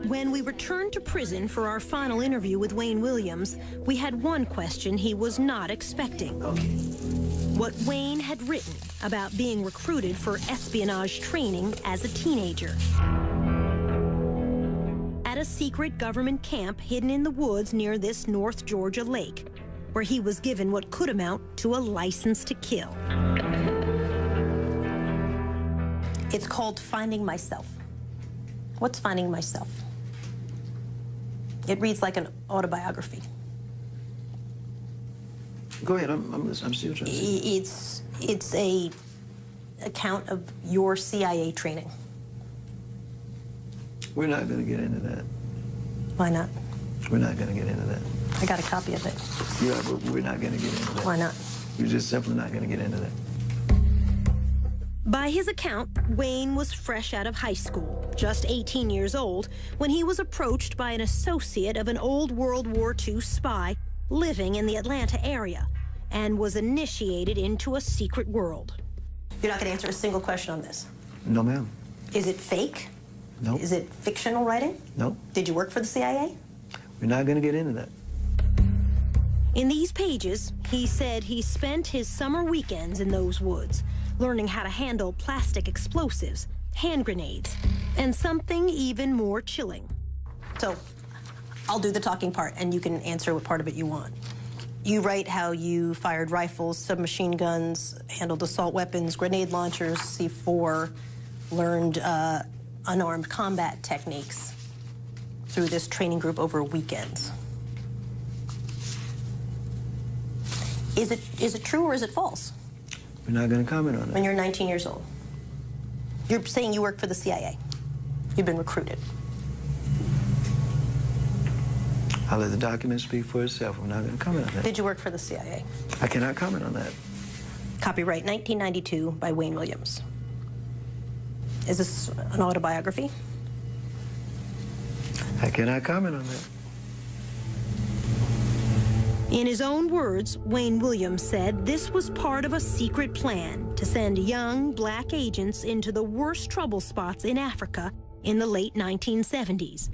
When we returned to prison for our final interview with Wayne Williams, we had one question he was not expecting. What Wayne had written about being recruited for espionage training as a teenager. At a secret government camp hidden in the woods near this North Georgia lake, where he was given what could amount to a license to kill.
It's called Finding Myself. What's Finding Myself? It reads like an autobiography.
Go ahead, I'm still trying to see.
It's a account of your CIA training.
We're not going to get into that.
Why not?
We're not going to get into that.
I got a copy of it.
Yeah, but we're not going to get into that.
Why not?
You're just simply not going to get into that.
By his account, Wayne was fresh out of high school, just 18 years old, when he was approached by an associate of an old World War II spy living in the Atlanta area and was initiated into a secret world.
You're not going to answer a single question on this?
No, ma'am.
Is it fake?
No.
Is it fictional writing?
No.
Did you work for the CIA?
We're not going to get into that.
In these pages, he said he spent his summer weekends in those woods, learning how to handle plastic explosives, hand grenades, and something even more chilling.
So, I'll do the talking part, and you can answer what part of it you want. You write how you fired rifles, submachine guns, handled assault weapons, grenade launchers, C4, learned unarmed combat techniques through this training group over weekends. Is it true or is it false?
We're not going to comment on that.
When you're 19 years old. You're saying you work for the CIA. You've been recruited.
I'll let the document speak for itself. We're not going to comment on that.
Did you work for the CIA?
I cannot comment on that.
Copyright 1992 by Wayne Williams. Is this an autobiography?
I cannot comment on that.
In his own words, Wayne Williams said this was part of a secret plan to send young black agents into the worst trouble spots in Africa in the late 1970s.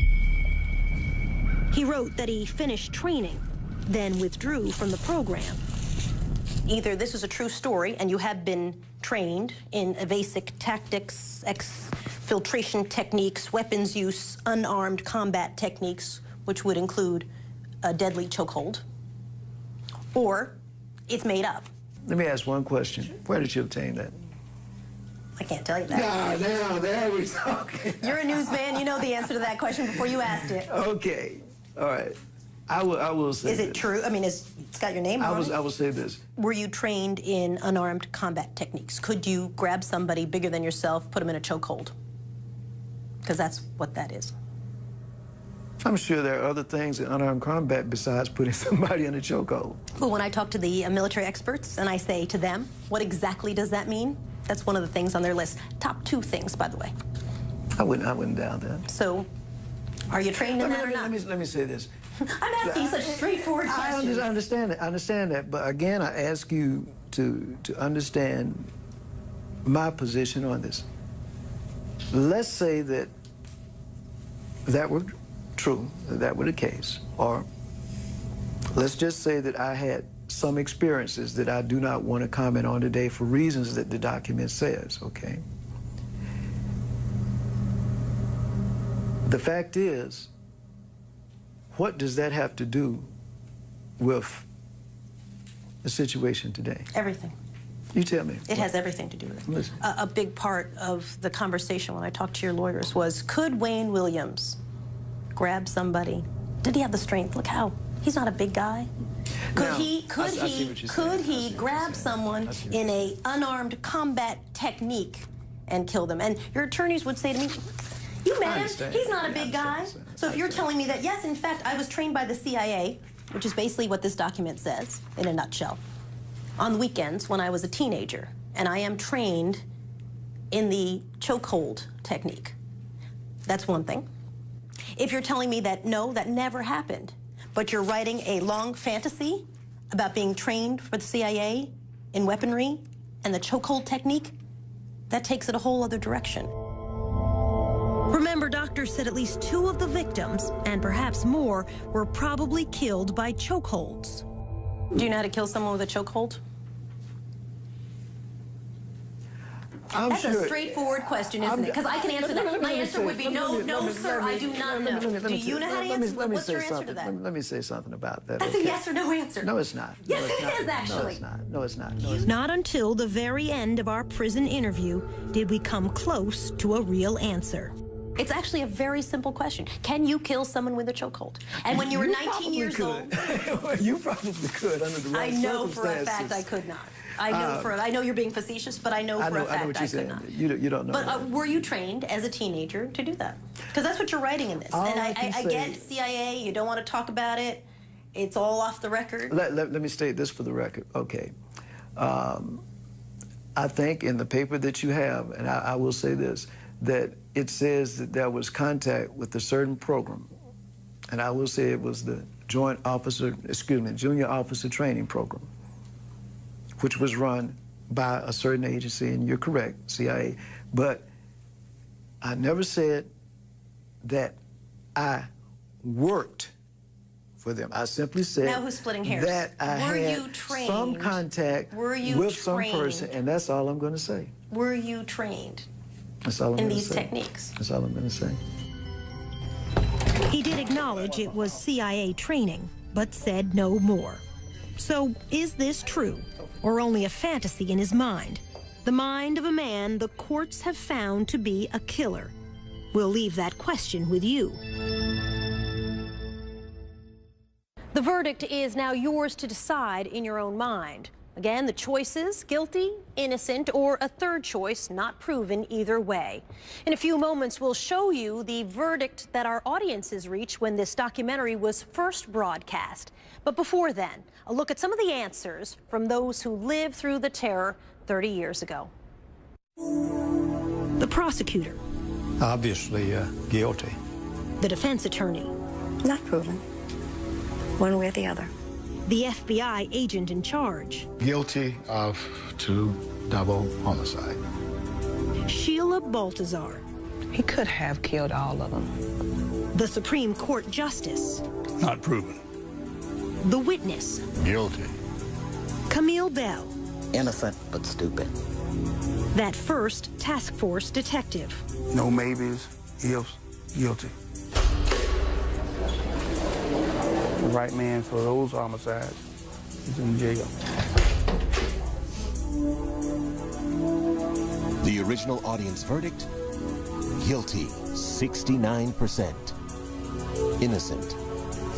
He wrote that he finished training, then withdrew from the program.
Either this is a true story and you have been trained in evasive tactics, filtration techniques, weapons use, unarmed combat techniques, which would include a deadly chokehold, or it's made up.
Let me ask one question. Where did you obtain that?
I can't tell you that.
No, there we talking.
You're a newsman. You know the answer to that question before you asked it.
Okay. All right. I will say
Is it true? I mean, it's got your name on it?
I will say this.
Were you trained in unarmed combat techniques? Could you grab somebody bigger than yourself, put them in a chokehold? Because that's what that is.
I'm sure there are other things in unarmed combat besides putting somebody in a chokehold.
But when I talk to the military experts and I say to them, what exactly does that mean? That's one of the things on their list. Top 2 things, by the way.
I wouldn't doubt that.
So, are you trained in that or not?
Let me say this.
I'm asking such straightforward questions.
I understand that. But again, I ask you to understand my position on this. Let's say that were true, that were the case, or let's just say that I had some experiences that I do not want to comment on today for reasons that the document says, okay? The fact is, what does that have to do with the situation today?
Everything.
You tell me.
It has everything to do with it.
Listen.
A big part of the conversation when I talked to your lawyers was, could Wayne Williams grab somebody? Did he have the strength? Look how, he's not a big guy. Could he grab someone in a unarmed combat technique and kill them? And your attorneys would say to me, you met him, he's not a big guy. So if you're telling me that, yes, in fact, I was trained by the CIA, which is basically what this document says in a nutshell, on the weekends when I was a teenager, and I am trained in the chokehold technique. That's one thing. If you're telling me that, no, that never happened, but you're writing a long fantasy about being trained for the CIA in weaponry and the chokehold technique, that takes it a whole other direction.
Remember, doctors said at least 2 of the victims, and perhaps more, were probably killed by chokeholds.
Do you know how to kill someone with a chokehold? That's a straightforward question, isn't it? Because I can answer that. My answer would be no, sir, I do not know. Do you know how to answer? What's your answer to that?
Let me say something about that.
That's a yes or no answer.
No, it's not.
Yes, it is, actually.
No, it's not. No, it's not.
Not until the very end of our prison interview did we come close to a real answer.
It's actually a very simple question. Can you kill someone with a chokehold? And when you were 19 years old...
You probably could under the right circumstances.
I know for a fact I could not. I know you're being facetious, but I know for a fact I could not.
You don't know.
But were you trained as a teenager to do that? Because that's what you're writing in this. And I get CIA, you don't want to talk about it. It's all off the record.
Let me state this for the record. Okay. I think in the paper that you have, and I will say this, that it says that there was contact with a certain program. And I will say it was the Junior Officer Training Program, which was run by a certain agency, and you're correct, CIA. But I never said that I worked for them. I simply said
now who's splitting hairs?
That I had some contact with some person, and that's all I'm going to say.
Were you trained
that's all I'm
in
gonna
these
say.
techniques?
That's all I'm going to say.
He did acknowledge it was CIA training, but said no more. So is this true, or only a fantasy in his mind? The mind of a man the courts have found to be a killer. We'll leave that question with you. The verdict is now yours to decide in your own mind. Again, the choices: guilty, innocent, or a third choice not proven either way. In a few moments, we'll show you the verdict that our audiences reached when this documentary was first broadcast. But before then, a look at some of the answers from those who lived through the terror 30 years ago. The prosecutor.
Obviously guilty.
The defense attorney.
Not proven. One way or the other.
The FBI agent in charge.
Guilty of 2 double homicide.
Sheila Baltazar.
He could have killed all of them.
The Supreme Court Justice.
Not proven.
The witness.
Guilty.
Camille Bell.
Innocent but stupid.
That first task force detective.
No maybes, ifs, guilty. The right man for those homicides is in jail.
The original audience verdict? Guilty, 69%. Innocent,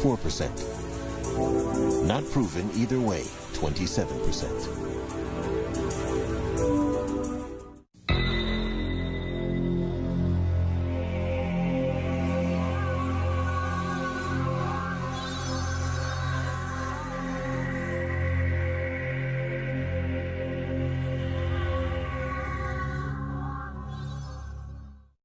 4%. Not proven either way, 27%.